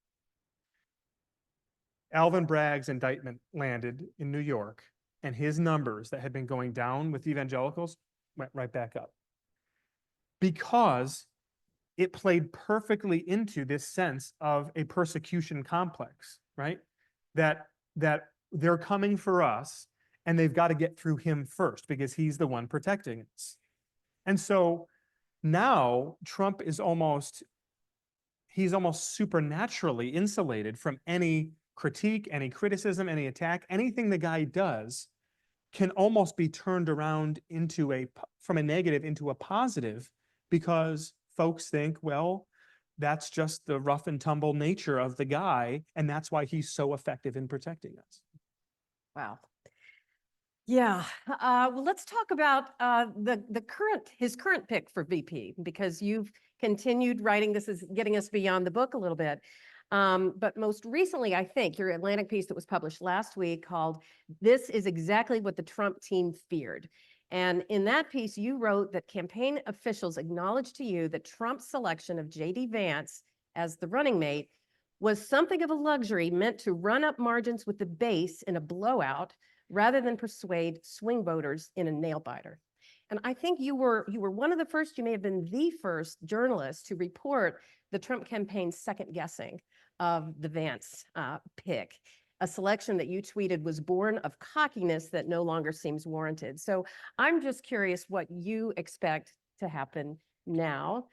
Alvin Bragg's indictment landed in New York, and his numbers that had been going down with evangelicals went right back up. Because it played perfectly into this sense of a persecution complex, right? That they're coming for us, and they've got to get through him first because he's the one protecting us. And so now Trump is he's almost supernaturally insulated from any critique, any criticism, any attack. Anything the guy does can almost be turned around from a negative into a positive, because folks think, well, that's just the rough and tumble nature of the guy, and that's why he's so effective in protecting us. Wow. Yeah. Well, let's talk about his current pick for VP, because you've continued writing. This is getting us beyond the book a little bit. But most recently, I think your Atlantic piece that was published last week called "This is Exactly What the Trump Team Feared." And in that piece, you wrote that campaign officials acknowledged to you that Trump's selection of J.D. Vance as the running mate was something of a luxury meant to run up margins with the base in a blowout rather than persuade swing voters in a nail biter. And I think you were one of the first, you may have been the first journalist to report the Trump campaign's second guessing of the Vance pick, a selection that you tweeted was born of cockiness that no longer seems warranted. So I'm just curious what you expect to happen now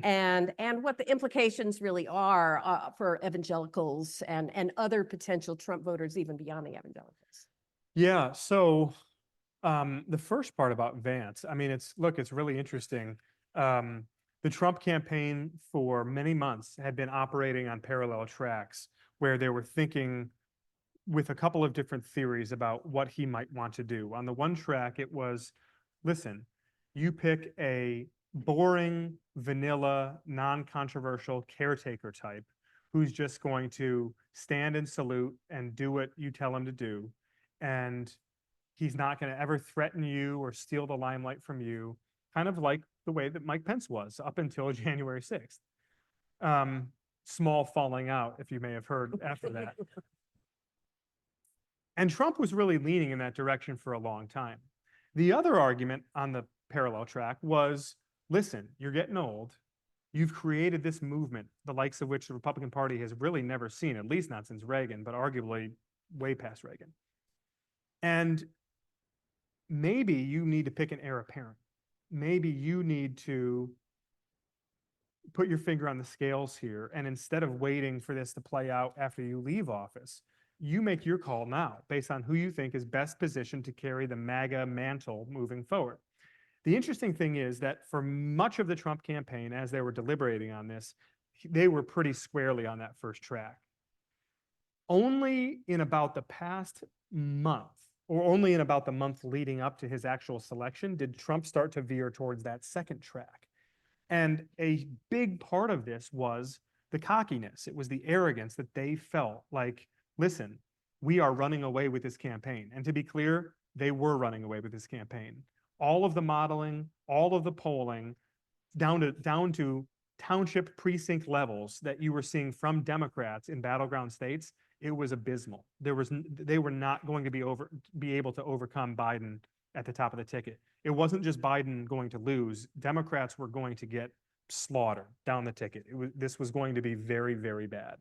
and what the implications really are for evangelicals and other potential Trump voters, even beyond the evangelicals. Yeah, so the first part about Vance, I mean, it's really interesting. The Trump campaign for many months had been operating on parallel tracks where they were thinking with a couple of different theories about what he might want to do. On the one track, it was, listen, you pick a boring, vanilla, non-controversial caretaker type who's just going to stand and salute and do what you tell him to do. And he's not going to ever threaten you or steal the limelight from you, kind of like the way that Mike Pence was up until January 6th. Small falling out, if you may have heard after that. And Trump was really leaning in that direction for a long time. The other argument on the parallel track was, listen, you're getting old. You've created this movement, the likes of which the Republican Party has really never seen, at least not since Reagan, but arguably way past Reagan. And maybe you need to pick an heir apparent. Maybe you need to put your finger on the scales here. And instead of waiting for this to play out after you leave office, you make your call now based on who you think is best positioned to carry the MAGA mantle moving forward. The interesting thing is that for much of the Trump campaign, as they were deliberating on this, they were pretty squarely on that first track. Only in about the past month, or only in about the month leading up to his actual selection, did Trump start to veer towards that second track. And a big part of this was the cockiness. It was the arrogance that they felt like, listen, we are running away with this campaign. And to be clear, they were running away with this campaign. All of the modeling, all of the polling, down to township precinct levels that you were seeing from Democrats in battleground states, it was abysmal. They were not going to be able to overcome Biden at the top of the ticket. It wasn't just Biden going to lose. Democrats were going to get slaughtered down the ticket. This was going to be very, very bad.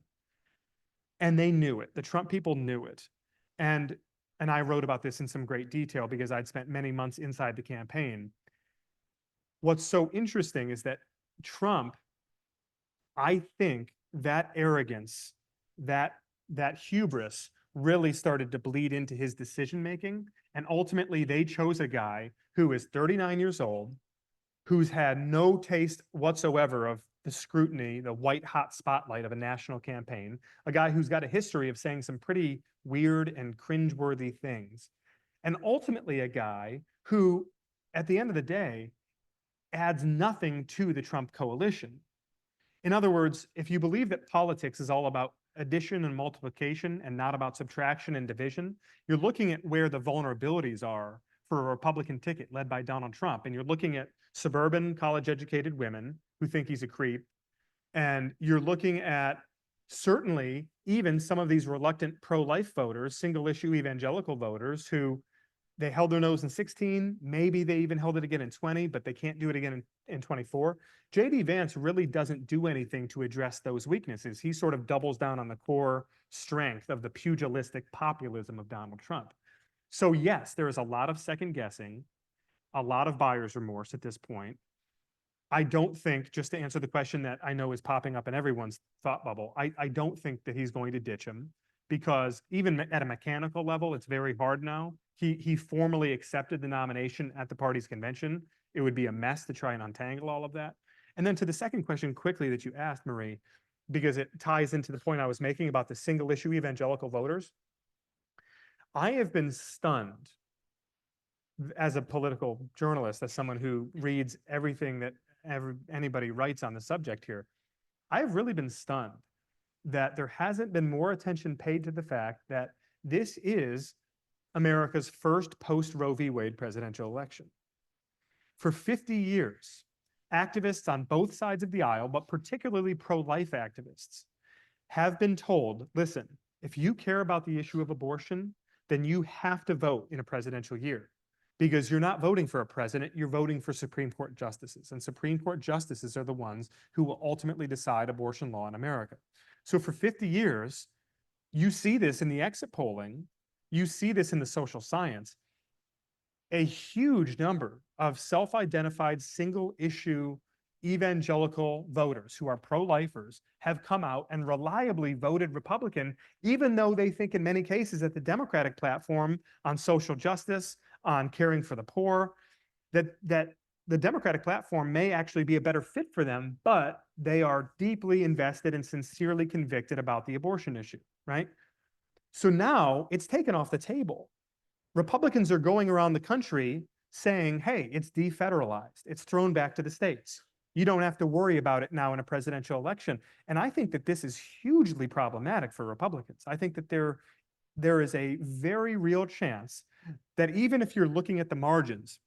And they knew it. The Trump people knew it. And I wrote about this in some great detail because I'd spent many months inside the campaign. What's so interesting is that Trump, I think that arrogance, that hubris really started to bleed into his decision-making. And ultimately, they chose a guy who is 39 years old, who's had no taste whatsoever of the scrutiny, the white hot spotlight of a national campaign, a guy who's got a history of saying some pretty weird and cringeworthy things. And ultimately a guy who, at the end of the day, adds nothing to the Trump coalition. In other words, if you believe that politics is all about addition and multiplication and not about subtraction and division. You're looking at where the vulnerabilities are for a Republican ticket led by Donald Trump. And you're looking at suburban college-educated women who think he's a creep. And you're looking at certainly even some of these reluctant pro-life voters, single-issue evangelical voters who they held their nose in 16, maybe they even held it again in 20, but they can't do it again in 24. J.D. Vance really doesn't do anything to address those weaknesses. He sort of doubles down on the core strength of the pugilistic populism of Donald Trump. So yes, there is a lot of second guessing, a lot of buyer's remorse at this point. I don't think, just to answer the question that I know is popping up in everyone's thought bubble, I don't think that he's going to ditch him, because even at a mechanical level, it's very hard now. He formally accepted the nomination at the party's convention. It would be a mess to try and untangle all of that. And then to the second question quickly that you asked, Marie, because it ties into the point I was making about the single issue evangelical voters. I have been stunned as a political journalist, as someone who reads everything that anybody writes on the subject here. I've really been stunned that there hasn't been more attention paid to the fact that this is America's first post-Roe v. Wade presidential election. For 50 years, activists on both sides of the aisle, but particularly pro-life activists, have been told, listen, if you care about the issue of abortion, then you have to vote in a presidential year, because you're not voting for a president, you're voting for Supreme Court justices. And Supreme Court justices are the ones who will ultimately decide abortion law in America. So for 50 years, you see this in the exit polling, you see this in the social science. A huge number of self-identified single-issue evangelical voters who are pro-lifers have come out and reliably voted Republican, even though they think in many cases that the Democratic platform on social justice, on caring for the poor, that the Democratic platform may actually be a better fit for them, but they are deeply invested and sincerely convicted about the abortion issue, right? So now it's taken off the table. Republicans are going around the country saying, hey, it's defederalized. It's thrown back to the states. You don't have to worry about it now in a presidential election. And I think that this is hugely problematic for Republicans. I think that there is a very real chance that even if you're looking at the margins,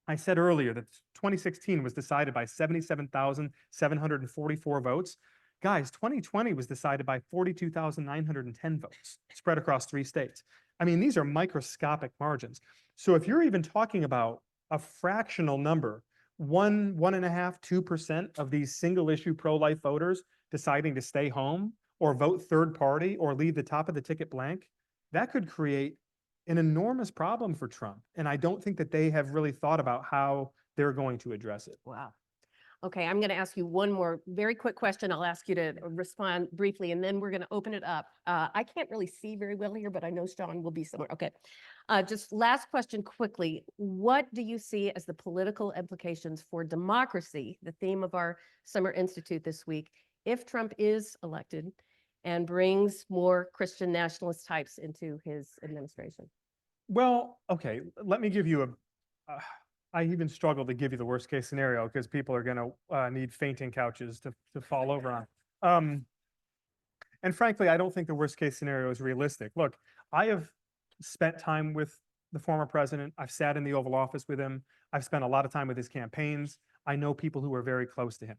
I said earlier that 2016 was decided by 77,744 votes. Guys, 2020 was decided by 42,910 votes spread across 3 states. I mean, these are microscopic margins. So if you're even talking about a fractional number, 1.5%, 2% of these single issue pro-life voters deciding to stay home or vote third party or leave the top of the ticket blank, that could create an enormous problem for Trump. And I don't think that they have really thought about how they're going to address it. Wow. Okay, I'm going to ask you one more very quick question. I'll ask you to respond briefly, and then we're going to open it up. I can't really see very well here, but I know Sean will be somewhere. Okay, just last question quickly. What do you see as the political implications for democracy, the theme of our Summer Institute this week, if Trump is elected and brings more Christian nationalist types into his administration? Well, okay, let me give you I even struggle to give you the worst case scenario because people are going to need fainting couches to fall over on. And frankly, I don't think the worst case scenario is realistic. Look, I have spent time with the former president. I've sat in the Oval Office with him. I've spent a lot of time with his campaigns. I know people who are very close to him.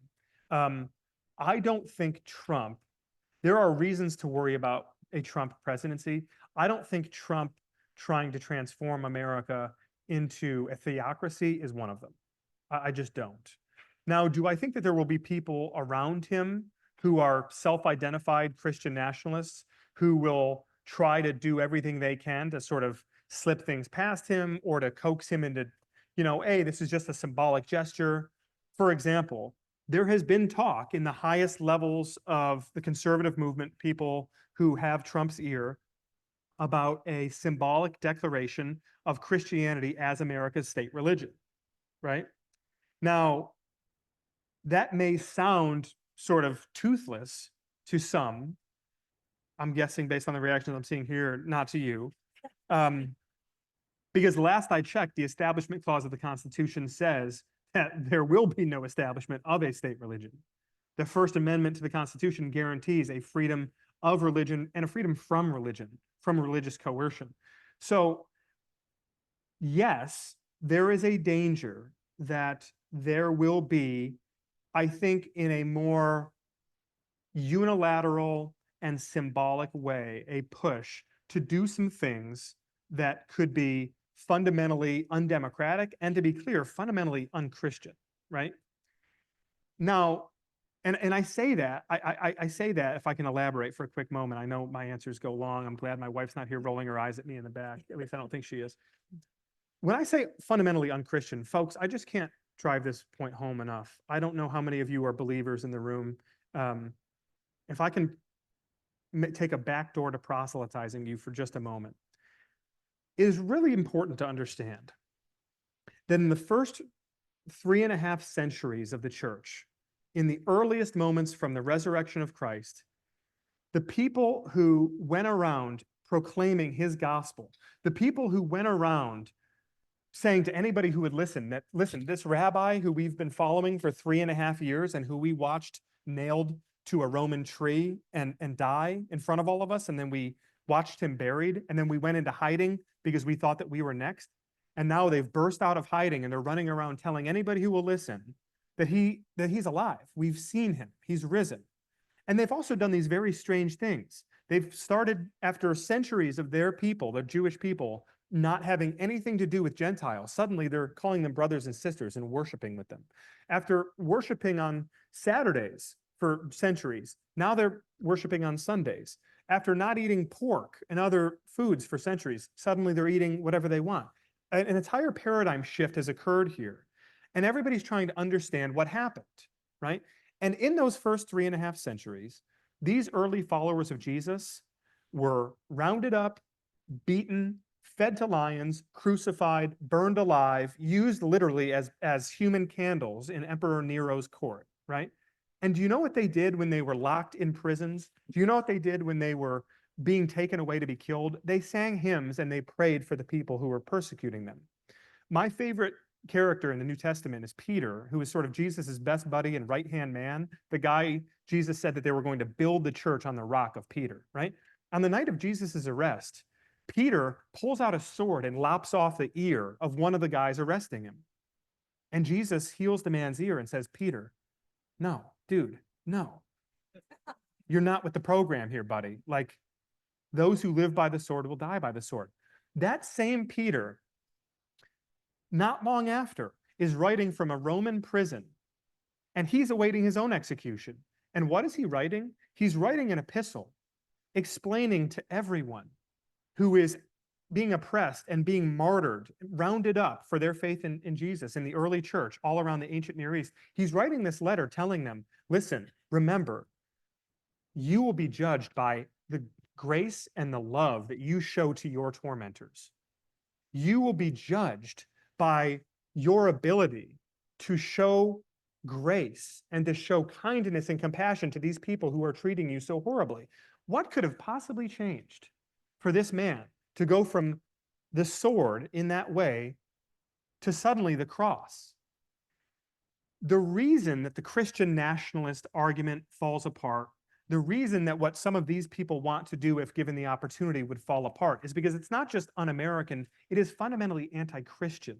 I don't think Trump, there are reasons to worry about a Trump presidency. I don't think Trump trying to transform America into a theocracy is one of them. I just don't. Now, do I think that there will be people around him who are self-identified Christian nationalists who will try to do everything they can to sort of slip things past him or to coax him into, hey, this is just a symbolic gesture? For example, there has been talk in the highest levels of the conservative movement, people who have Trump's ear, about a symbolic declaration of Christianity as America's state religion, right? Now, that may sound sort of toothless to some. I'm guessing based on the reactions I'm seeing here, not to you. Because last I checked, the Establishment Clause of the Constitution says that there will be no establishment of a state religion. The First Amendment to the Constitution guarantees a freedom of religion and a freedom from religion, from religious coercion. So yes, there is a danger that there will be, I think, in a more unilateral and symbolic way, a push to do some things that could be fundamentally undemocratic and, to be clear, fundamentally unchristian, right? Now, and I say that, I say that, if I can elaborate for a quick moment. I know my answers go long. I'm glad my wife's not here rolling her eyes at me in the back. At least I don't think she is. When I say fundamentally unchristian, folks, I just can't drive this point home enough. I don't know how many of you are believers in the room. If I can take a backdoor to proselytizing you for just a moment, it is really important to understand that in the first 3.5 centuries of the church, in the earliest moments from the resurrection of Christ, the people who went around proclaiming his gospel, the people who went around saying to anybody who would listen that, listen, this rabbi who we've been following for 3.5 years and who we watched nailed to a Roman tree and die in front of all of us, and then we watched him buried, and then we went into hiding because we thought that we were next. And now they've burst out of hiding and they're running around telling anybody who will listen that he's alive. We've seen him. He's risen. And they've also done these very strange things. They've started, after centuries of their people, the Jewish people, not having anything to do with Gentiles. Suddenly they're calling them brothers and sisters and worshiping with them. After worshiping on Saturdays for centuries, now they're worshiping on Sundays. After not eating pork and other foods for centuries, suddenly they're eating whatever they want. An entire paradigm shift has occurred here. And everybody's trying to understand what happened, right? And in those first 3.5 centuries, these early followers of Jesus were rounded up, beaten, fed to lions, crucified, burned alive, used literally as human candles in Emperor Nero's court, right? And do you know what they did when they were locked in prisons? Do you know what they did when they were being taken away to be killed? They sang hymns and they prayed for the people who were persecuting them. My favorite character in the New Testament is Peter, who is sort of Jesus's best buddy and right-hand man, the guy Jesus said that they were going to build the church on the rock of Peter, right? On the night of Jesus's arrest, Peter pulls out a sword and lops off the ear of one of the guys arresting him. And Jesus heals the man's ear and says, Peter, no, dude, no. You're not with the program here, buddy. Like, those who live by the sword will die by the sword. That same Peter, not long after, is writing from a Roman prison, and he's awaiting his own execution. And what is he writing? He's writing an epistle explaining to everyone who is being oppressed and being martyred, rounded up for their faith in Jesus in the early church all around the ancient Near East. He's writing this letter telling them, listen, remember, you will be judged by the grace and the love that you show to your tormentors. You will be judged by your ability to show grace and to show kindness and compassion to these people who are treating you so horribly. What could have possibly changed for this man to go from the sword in that way to suddenly the cross? The reason that the Christian nationalist argument falls apart, the reason that what some of these people want to do if given the opportunity would fall apart, is because it's not just un-American, it is fundamentally anti-Christian.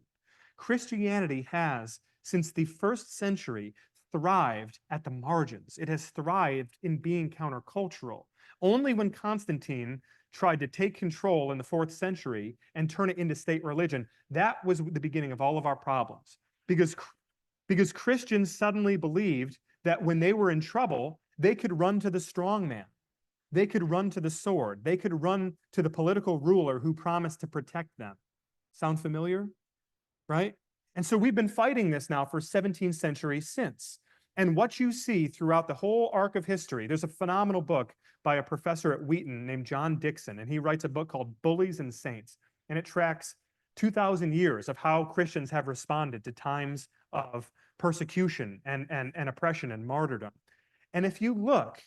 Christianity has, since the first century, thrived at the margins. It has thrived in being countercultural. Only when Constantine tried to take control in the 4th century and turn it into state religion, that was the beginning of all of our problems. Because Christians suddenly believed that when they were in trouble, they could run to the strong man. They could run to the sword. They could run to the political ruler who promised to protect them. Sound familiar? Right? And so we've been fighting this now for 17 centuries since. And what you see throughout the whole arc of history, there's a phenomenal book by a professor at Wheaton named John Dixon, and he writes a book called Bullies and Saints, and it tracks 2,000 years of how Christians have responded to times of persecution and oppression and martyrdom. And if you look,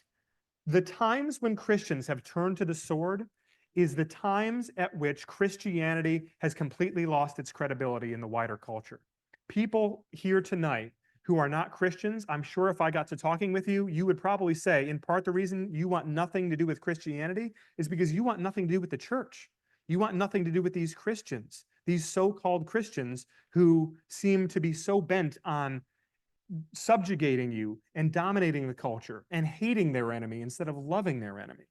the times when Christians have turned to the sword is the times at which Christianity has completely lost its credibility in the wider culture. People here tonight who are not Christians, I'm sure if I got to talking with you, you would probably say, in part, the reason you want nothing to do with Christianity is because you want nothing to do with the church. You want nothing to do with these Christians, these so-called Christians who seem to be so bent on subjugating you and dominating the culture and hating their enemy instead of loving their enemy.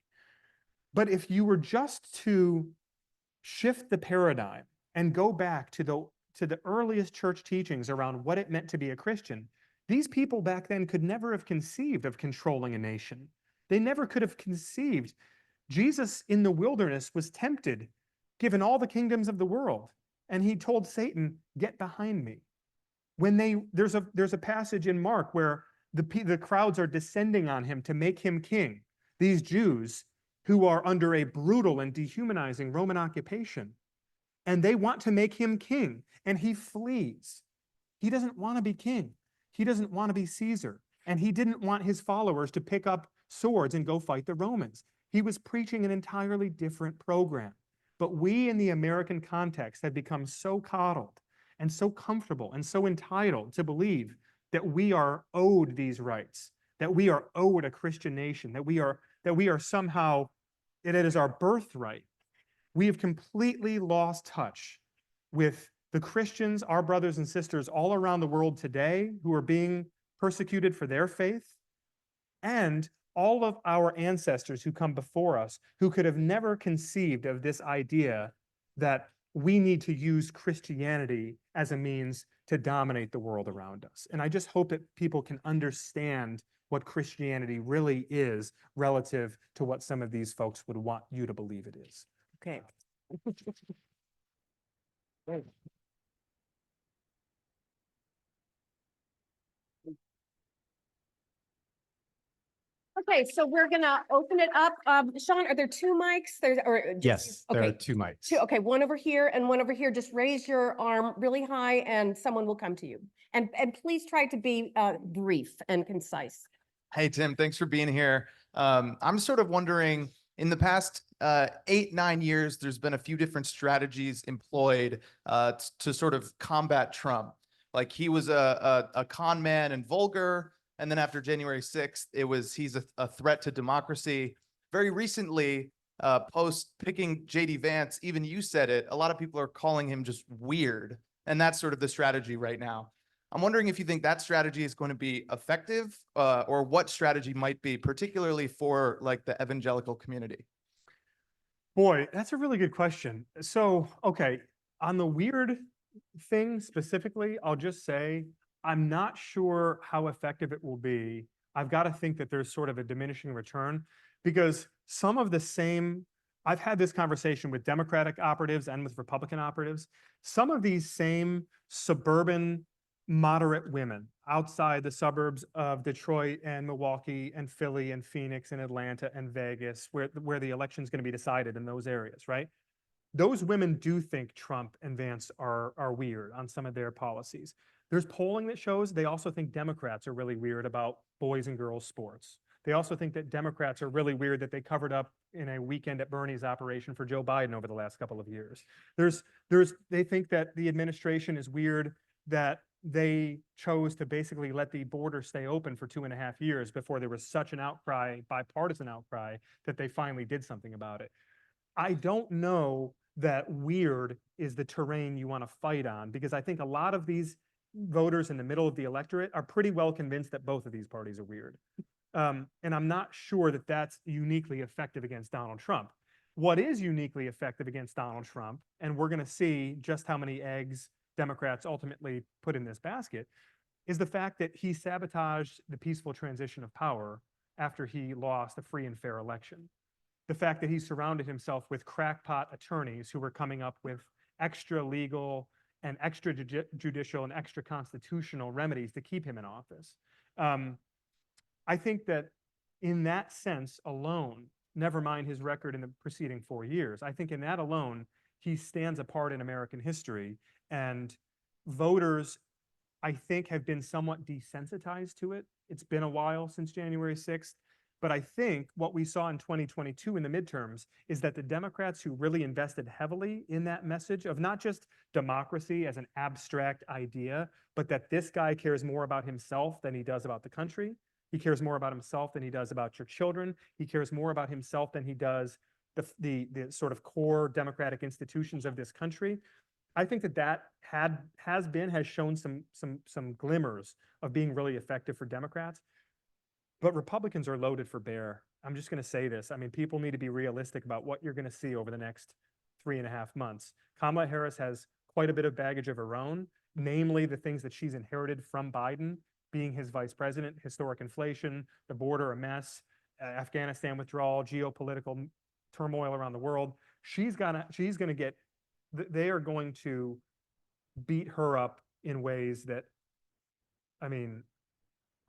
But if you were just to shift the paradigm and go back to the earliest church teachings around what it meant to be a Christian, these people back then could never have conceived of controlling a nation. They never could have conceived. Jesus in the wilderness was tempted, given all the kingdoms of the world, and he told Satan, "Get behind me." There's a passage in Mark where the crowds are descending on him to make him king. These Jews who are under a brutal and dehumanizing Roman occupation, and they want to make him king, and he flees. He doesn't want to be king. He doesn't want to be Caesar, and he didn't want his followers to pick up swords and go fight the Romans. He was preaching an entirely different program. But we in the American context have become so coddled and so comfortable and so entitled to believe that we are owed these rights, that we are owed a Christian nation, that we are somehow, it is our birthright. We have completely lost touch with the Christians, our brothers and sisters all around the world today who are being persecuted for their faith, and all of our ancestors who come before us who could have never conceived of this idea that we need to use Christianity as a means to dominate the world around us. And I just hope that people can understand what Christianity really is relative to what some of these folks would want you to believe it is. Okay. Okay, so we're gonna open it up. Sean, are there two mics? Yes, there are okay, two mics. two. Okay, one over here and one over here. Just raise your arm really high, and someone will come to you. And please try to be brief and concise. Hey, Tim, thanks for being here. I'm sort of wondering, in the past 8-9 years, there's been a few different strategies employed to sort of combat Trump. Like he was a con man and vulgar. And then after January 6th, he's a threat to democracy. Very recently, post picking JD Vance, even you said it, a lot of people are calling him just weird. And that's sort of the strategy right now. I'm wondering if you think that strategy is going to be effective, or what strategy might be, particularly for like the evangelical community. Boy, that's a really good question. So, okay, on the weird thing specifically, I'll just say, I'm not sure how effective it will be. I've got to think that there's sort of a diminishing return because some of the same, I've had this conversation with Democratic operatives and with Republican operatives. Some of these same suburban moderate women outside the suburbs of Detroit and Milwaukee and Philly and Phoenix and Atlanta and Vegas, where the election is going to be decided in those areas, right? Those women do think Trump and Vance are weird on some of their policies. There's polling that shows they also think Democrats are really weird about boys and girls sports. They also think that Democrats are really weird that they covered up in a weekend at Bernie's operation for Joe Biden over the last couple of years. They think that the administration is weird that they chose to basically let the border stay open for 2.5 years before there was such an outcry, bipartisan outcry, that they finally did something about it. I don't know that weird is the terrain you want to fight on, because I think a lot of these voters in the middle of the electorate are pretty well convinced that both of these parties are weird. And I'm not sure that that's uniquely effective against Donald Trump. What is uniquely effective against Donald Trump, and we're going to see just how many eggs Democrats ultimately put in this basket, is the fact that he sabotaged the peaceful transition of power after he lost a free and fair election. The fact that he surrounded himself with crackpot attorneys who were coming up with extra legal and extra judicial and extra constitutional remedies to keep him in office. I think that in that sense alone, never mind his record in the preceding 4 years, I think in that alone, he stands apart in American history, and voters, I think, have been somewhat desensitized to it. It's been a while since January 6th. But I think what we saw in 2022 in the midterms is that the Democrats who really invested heavily in that message of not just democracy as an abstract idea, but that this guy cares more about himself than he does about the country. He cares more about himself than he does about your children. He cares more about himself than he does the sort of core democratic institutions of this country. I think that has shown some glimmers of being really effective for Democrats. But Republicans are loaded for bear. I'm just going to say this. I mean, people need to be realistic about what you're going to see over the next 3.5 months. Kamala Harris has quite a bit of baggage of her own, namely the things that she's inherited from Biden, being his vice president, historic inflation, the border a mess, Afghanistan withdrawal, geopolitical turmoil around the world. She's going to get, they are going to beat her up in ways that, I mean,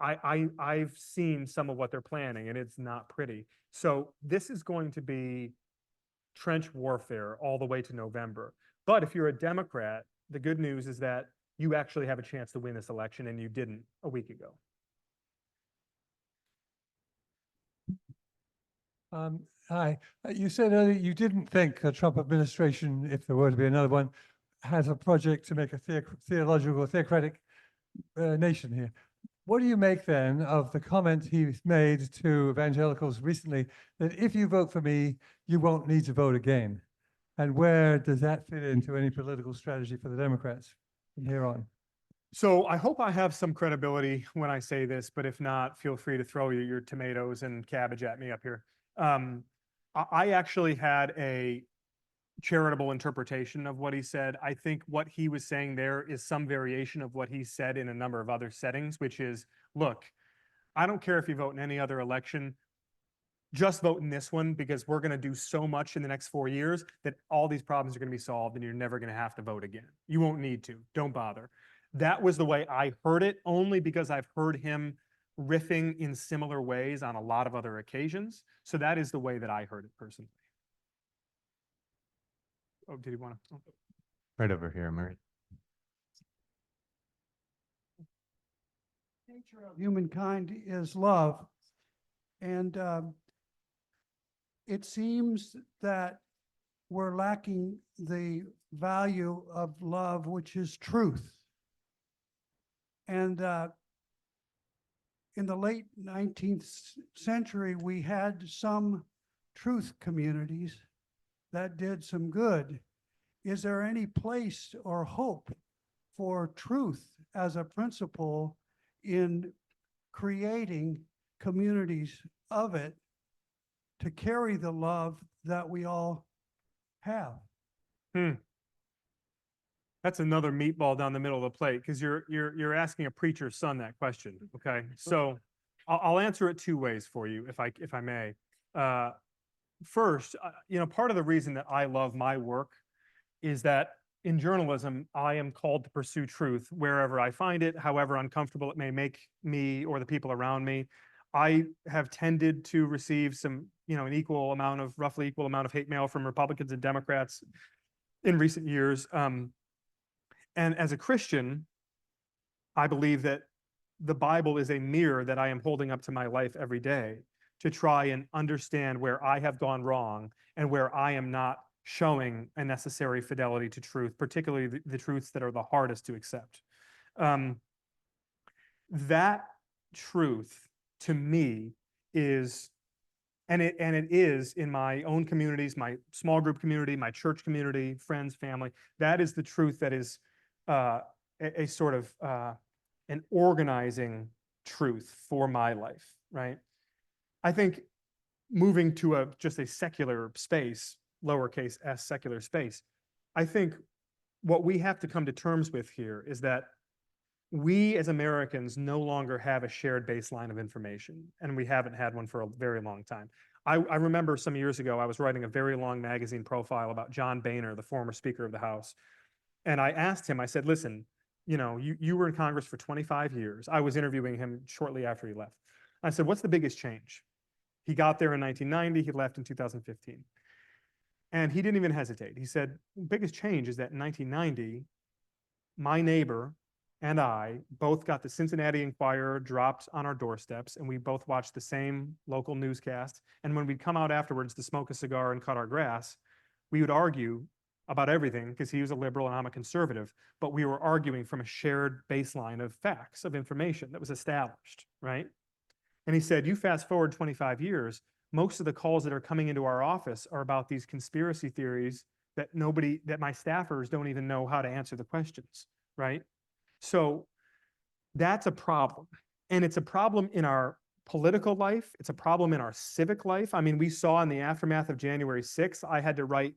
I've seen some of what they're planning, and it's not pretty. So this is going to be trench warfare all the way to November. But if you're a Democrat, the good news is that you actually have a chance to win this election, and you didn't a week ago. Hi, you said earlier you didn't think a Trump administration, if there were to be another one, has a project to make a theocratic nation here. What do you make then of the comment he's made to evangelicals recently that if you vote for me, you won't need to vote again? And where does that fit into any political strategy for the Democrats from here on? So I hope I have some credibility when I say this, but if not, feel free to throw your tomatoes and cabbage at me up here. I actually had a charitable interpretation of what he said. I think what he was saying there is some variation of what he said in a number of other settings, which is, look, I don't care if you vote in any other election, just vote in this one because we're going to do so much in the next 4 years that all these problems are going to be solved and you're never going to have to vote again. You won't need to. Don't bother. That was the way I heard it, only because I've heard him riffing in similar ways on a lot of other occasions. So that is the way that I heard it personally. Oh, did he want to? Oh. Right over here, Murray. Nature of humankind is love. And it seems that we're lacking the value of love, which is truth. And in the late 19th century, we had some truth communities that did some good. Is there any place or hope for truth as a principle in creating communities of it to carry the love that we all have? That's another meatball down the middle of the plate because you're asking a preacher's son that question. Okay, so I'll answer it 2 ways for you, if I may. First, part of the reason that I love my work is that in journalism, I am called to pursue truth wherever I find it, however uncomfortable it may make me or the people around me. I have tended to receive some, an roughly equal amount of hate mail from Republicans and Democrats in recent years. And as a Christian, I believe that the Bible is a mirror that I am holding up to my life every day to try and understand where I have gone wrong and where I am not showing a necessary fidelity to truth, particularly the truths that are the hardest to accept. That truth to me is, and it is in my own communities, my small group community, my church community, friends, family, that is the truth that is a sort of an organizing truth for my life, right? I think moving to just a secular space, lowercase s secular space, I think what we have to come to terms with here is that we as Americans no longer have a shared baseline of information, and we haven't had one for a very long time. I remember some years ago, I was writing a very long magazine profile about John Boehner, the former Speaker of the House. And I asked him, I said, listen, you were in Congress for 25 years. I was interviewing him shortly after he left. I said, what's the biggest change? He got there in 1990, he left in 2015. And he didn't even hesitate. He said, biggest change is that in 1990, my neighbor and I both got the Cincinnati Enquirer dropped on our doorsteps, and we both watched the same local newscast. And when we'd come out afterwards to smoke a cigar and cut our grass, we would argue about everything because he was a liberal and I'm a conservative, but we were arguing from a shared baseline of facts, of information that was established, right? And he said, you fast forward 25 years, most of the calls that are coming into our office are about these conspiracy theories that my staffers don't even know how to answer the questions, right? So that's a problem. And it's a problem in our political life. It's a problem in our civic life. I mean, we saw in the aftermath of January 6th, I had to write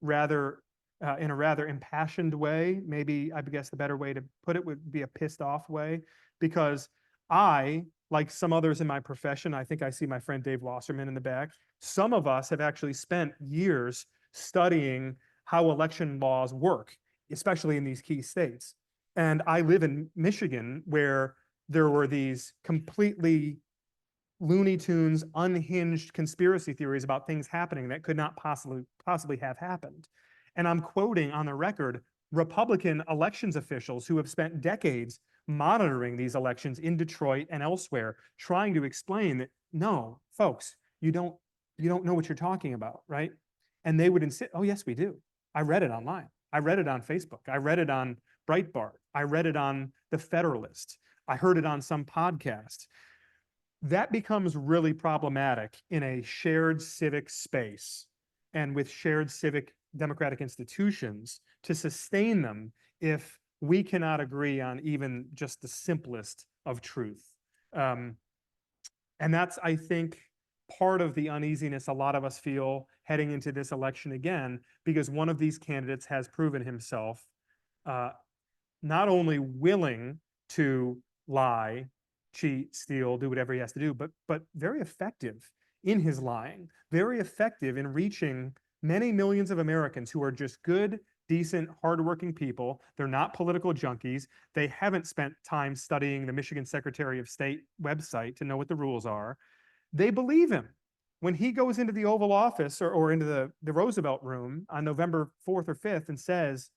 in a rather impassioned way. Maybe I guess the better way to put it would be a pissed off way, because I, like some others in my profession, I think I see my friend Dave Wasserman in the back, some of us have actually spent years studying how election laws work, especially in these key states. And I live in Michigan, where there were these completely Looney Tunes, unhinged conspiracy theories about things happening that could not possibly have happened. And I'm quoting on the record Republican elections officials who have spent decades monitoring these elections in Detroit and elsewhere, trying to explain that, no, folks, you don't know what you're talking about, right? And they would insist, oh, yes, we do. I read it online. I read it on Facebook. I read it on Breitbart. I read it on The Federalist. I heard it on some podcast. That becomes really problematic in a shared civic space and with shared civic democratic institutions to sustain them if we cannot agree on even just the simplest of truth. And that's, I think, part of the uneasiness a lot of us feel heading into this election again, because one of these candidates has proven himself not only willing to lie, cheat, steal, do whatever he has to do, but very effective in his lying, very effective in reaching many millions of Americans who are just good, decent, hardworking people. They're not political junkies. They haven't spent time studying the Michigan Secretary of State website to know what the rules are. They believe him. When he goes into the Oval Office or into the Roosevelt Room on November 4th or 5th and says,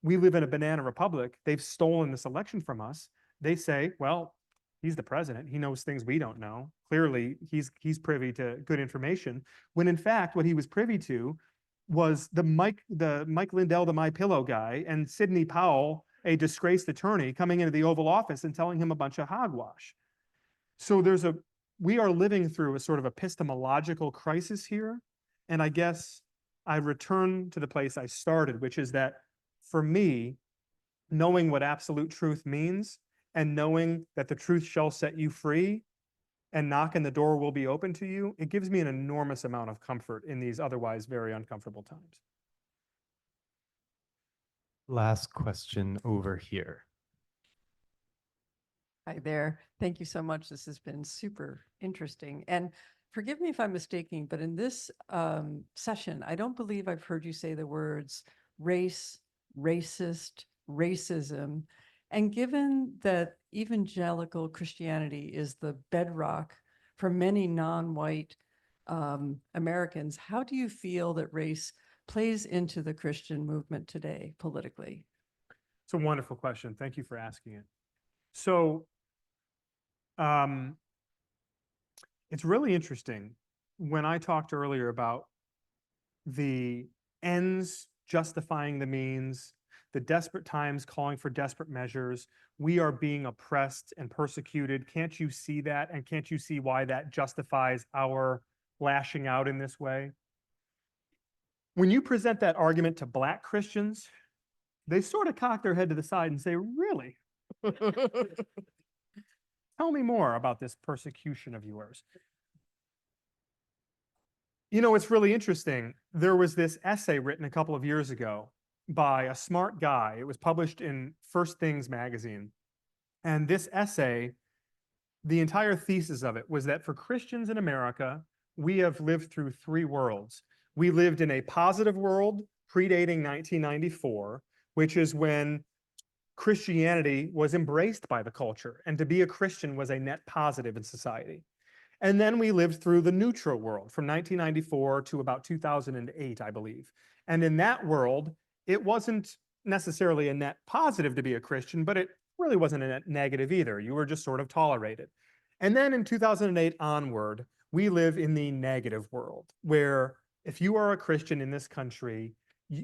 we live in a banana republic, they've stolen this election from us, they say, well, he's the president. He knows things we don't know. Clearly, he's privy to good information. When in fact, what he was privy to was the Mike Lindell, the MyPillow guy, and Sidney Powell, a disgraced attorney, coming into the Oval Office and telling him a bunch of hogwash. So we are living through a sort of epistemological crisis here. And I guess I return to the place I started, which is that for me, knowing what absolute truth means and knowing that the truth shall set you free and knock and the door will be open to you, it gives me an enormous amount of comfort in these otherwise very uncomfortable times. Last question over here. Hi there. Thank you so much. This has been super interesting. And forgive me if I'm mistaken, but in this session, I don't believe I've heard you say the words race, racist, racism. And given that evangelical Christianity is the bedrock for many non-white Americans, how do you feel that race plays into the Christian movement today politically? It's a wonderful question. Thank you for asking it. So it's really interesting. When I talked earlier about the ends justifying the means, the desperate times calling for desperate measures, we are being oppressed and persecuted. Can't you see that? And can't you see why that justifies our lashing out in this way? When you present that argument to Black Christians, they sort of cock their head to the side and say, really? Tell me more about this persecution of yours. You know, it's really interesting. There was this essay written a couple of years ago by a smart guy. It was published in First Things magazine. And this essay, the entire thesis of it was that for Christians in America, we have lived through three worlds. We lived in a positive world predating 1994, which is when Christianity was embraced by the culture, and to be a Christian was a net positive in society. And then we lived through the neutral world from 1994 to about 2008, I believe. And in that world, it wasn't necessarily a net positive to be a Christian, but it really wasn't a negative either. You were just sort of tolerated. And then in 2008 onward, we live in the negative world where if you are a Christian in this country,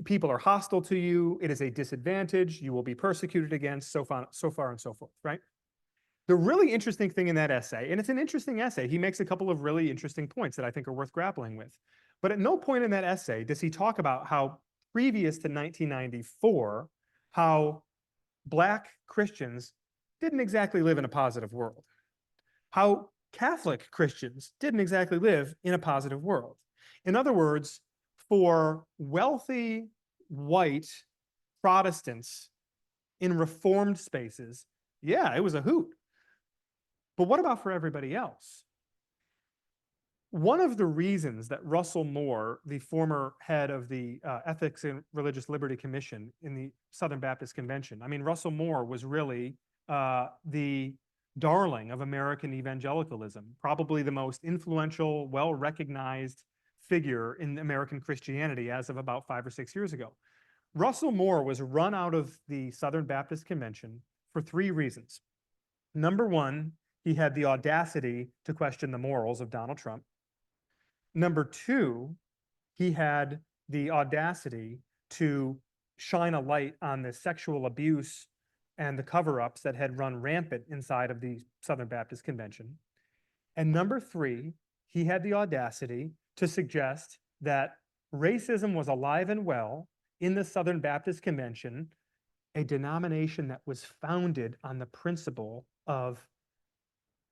people are hostile to you. It is a disadvantage. You will be persecuted against, so far and so forth, right? The really interesting thing in that essay, and it's an interesting essay, he makes a couple of really interesting points that I think are worth grappling with. But at no point in that essay does he talk about how previous to 1994, how Black Christians didn't exactly live in a positive world, how Catholic Christians didn't exactly live in a positive world. In other words, for wealthy white Protestants in reformed spaces, yeah, it was a hoot. But what about for everybody else? One of the reasons that Russell Moore, the former head of the Ethics and Religious Liberty Commission in the Southern Baptist Convention, I mean, Russell Moore was really the darling of American evangelicalism, probably the most influential, well-recognized figure in American Christianity as of about 5 or 6 years ago. Russell Moore was run out of the Southern Baptist Convention for 3 reasons. Number one, he had the audacity to question the morals of Donald Trump. Number two, he had the audacity to shine a light on the sexual abuse and the cover-ups that had run rampant inside of the Southern Baptist Convention. And number three, he had the audacity to suggest that racism was alive and well in the Southern Baptist Convention, a denomination that was founded on the principle of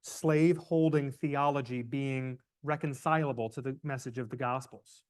slave-holding theology being reconcilable to the message of the Gospels.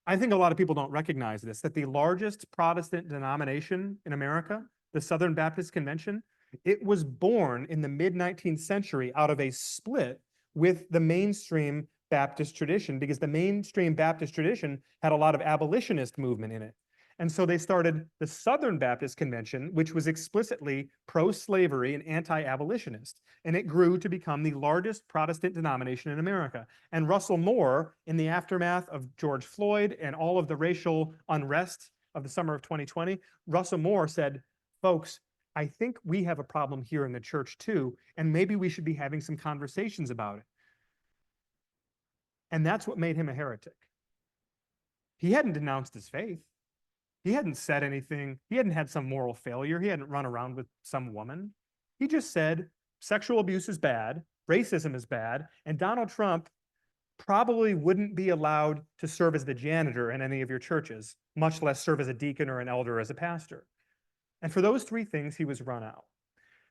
I think a lot of people don't recognize this, that the largest Protestant denomination in America, the Southern Baptist Convention, it was born in the mid-19th century out of a split with the mainstream Baptist tradition, because the mainstream Baptist tradition had a lot of abolitionist movement in it. And so they started the Southern Baptist Convention, which was explicitly pro-slavery and anti-abolitionist. And it grew to become the largest Protestant denomination in America. And Russell Moore, in the aftermath of George Floyd and all of the racial unrest of the summer of 2020, Russell Moore said, folks, I think we have a problem here in the church too, and maybe we should be having some conversations about it. And that's what made him a heretic. He hadn't denounced his faith. He hadn't said anything. He hadn't had some moral failure. He hadn't run around with some woman. He just said sexual abuse is bad, racism is bad, and Donald Trump probably wouldn't be allowed to serve as the janitor in any of your churches, much less serve as a deacon or an elder or as a pastor. And for those 3 things, he was run out.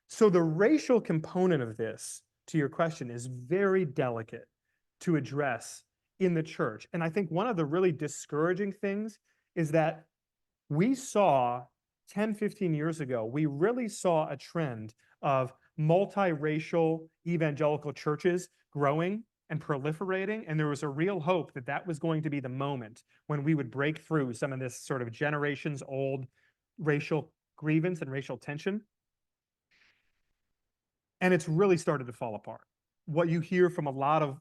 So the racial component of this, to your question, is very delicate to address in the church. And I think one of the really discouraging things is that we saw 10, 15 years ago, we really saw a trend of multiracial evangelical churches growing and proliferating. And there was a real hope that that was going to be the moment when we would break through some of this sort of generations old racial grievance and racial tension. And it's really started to fall apart. What you hear from a lot of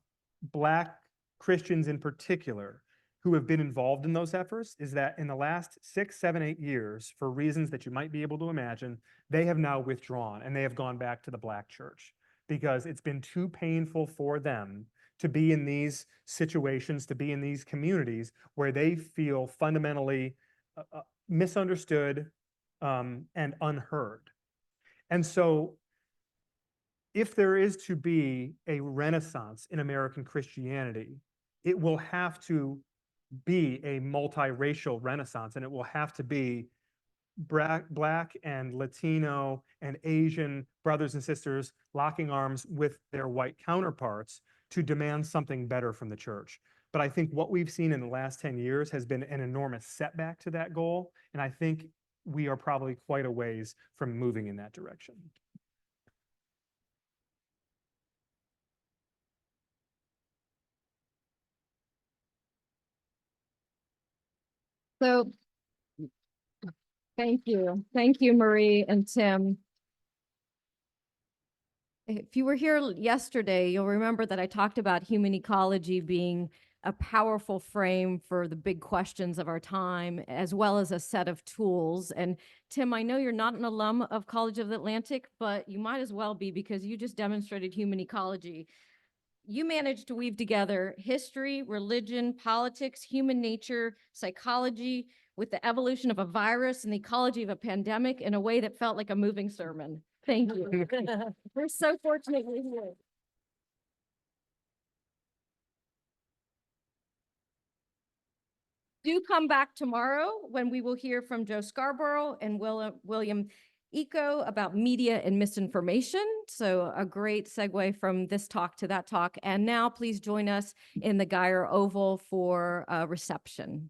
Black Christians in particular who have been involved in those efforts is that in the last 6, 7, 8 years, for reasons that you might be able to imagine, they have now withdrawn and they have gone back to the Black church because it's been too painful for them to be in these situations, to be in these communities where they feel fundamentally misunderstood and unheard. And so if there is to be a renaissance in American Christianity, it will have to be a multiracial renaissance, and it will have to be Black and Latino and Asian brothers and sisters locking arms with their white counterparts to demand something better from the church. But I think what we've seen in the last 10 years has been an enormous setback to that goal, and I think we are probably quite a ways from moving in that direction. So thank you. Thank you, Marie and Tim. If you were here yesterday, you'll remember that I talked about human ecology being a powerful frame for the big questions of our time, as well as a set of tools. And Tim, I know you're not an alum of College of the Atlantic, but you might as well be, because you just demonstrated human ecology. You managed to weave together history, religion, politics, human nature, psychology, with the evolution of a virus and the ecology of a pandemic in a way that felt like a moving sermon. Thank you. We're so fortunate you're here. Do come back tomorrow when we will hear from Joe Scarborough and William Eco about media and misinformation. So a great segue from this talk to that talk. And now please join us in the Geyer Oval for a reception.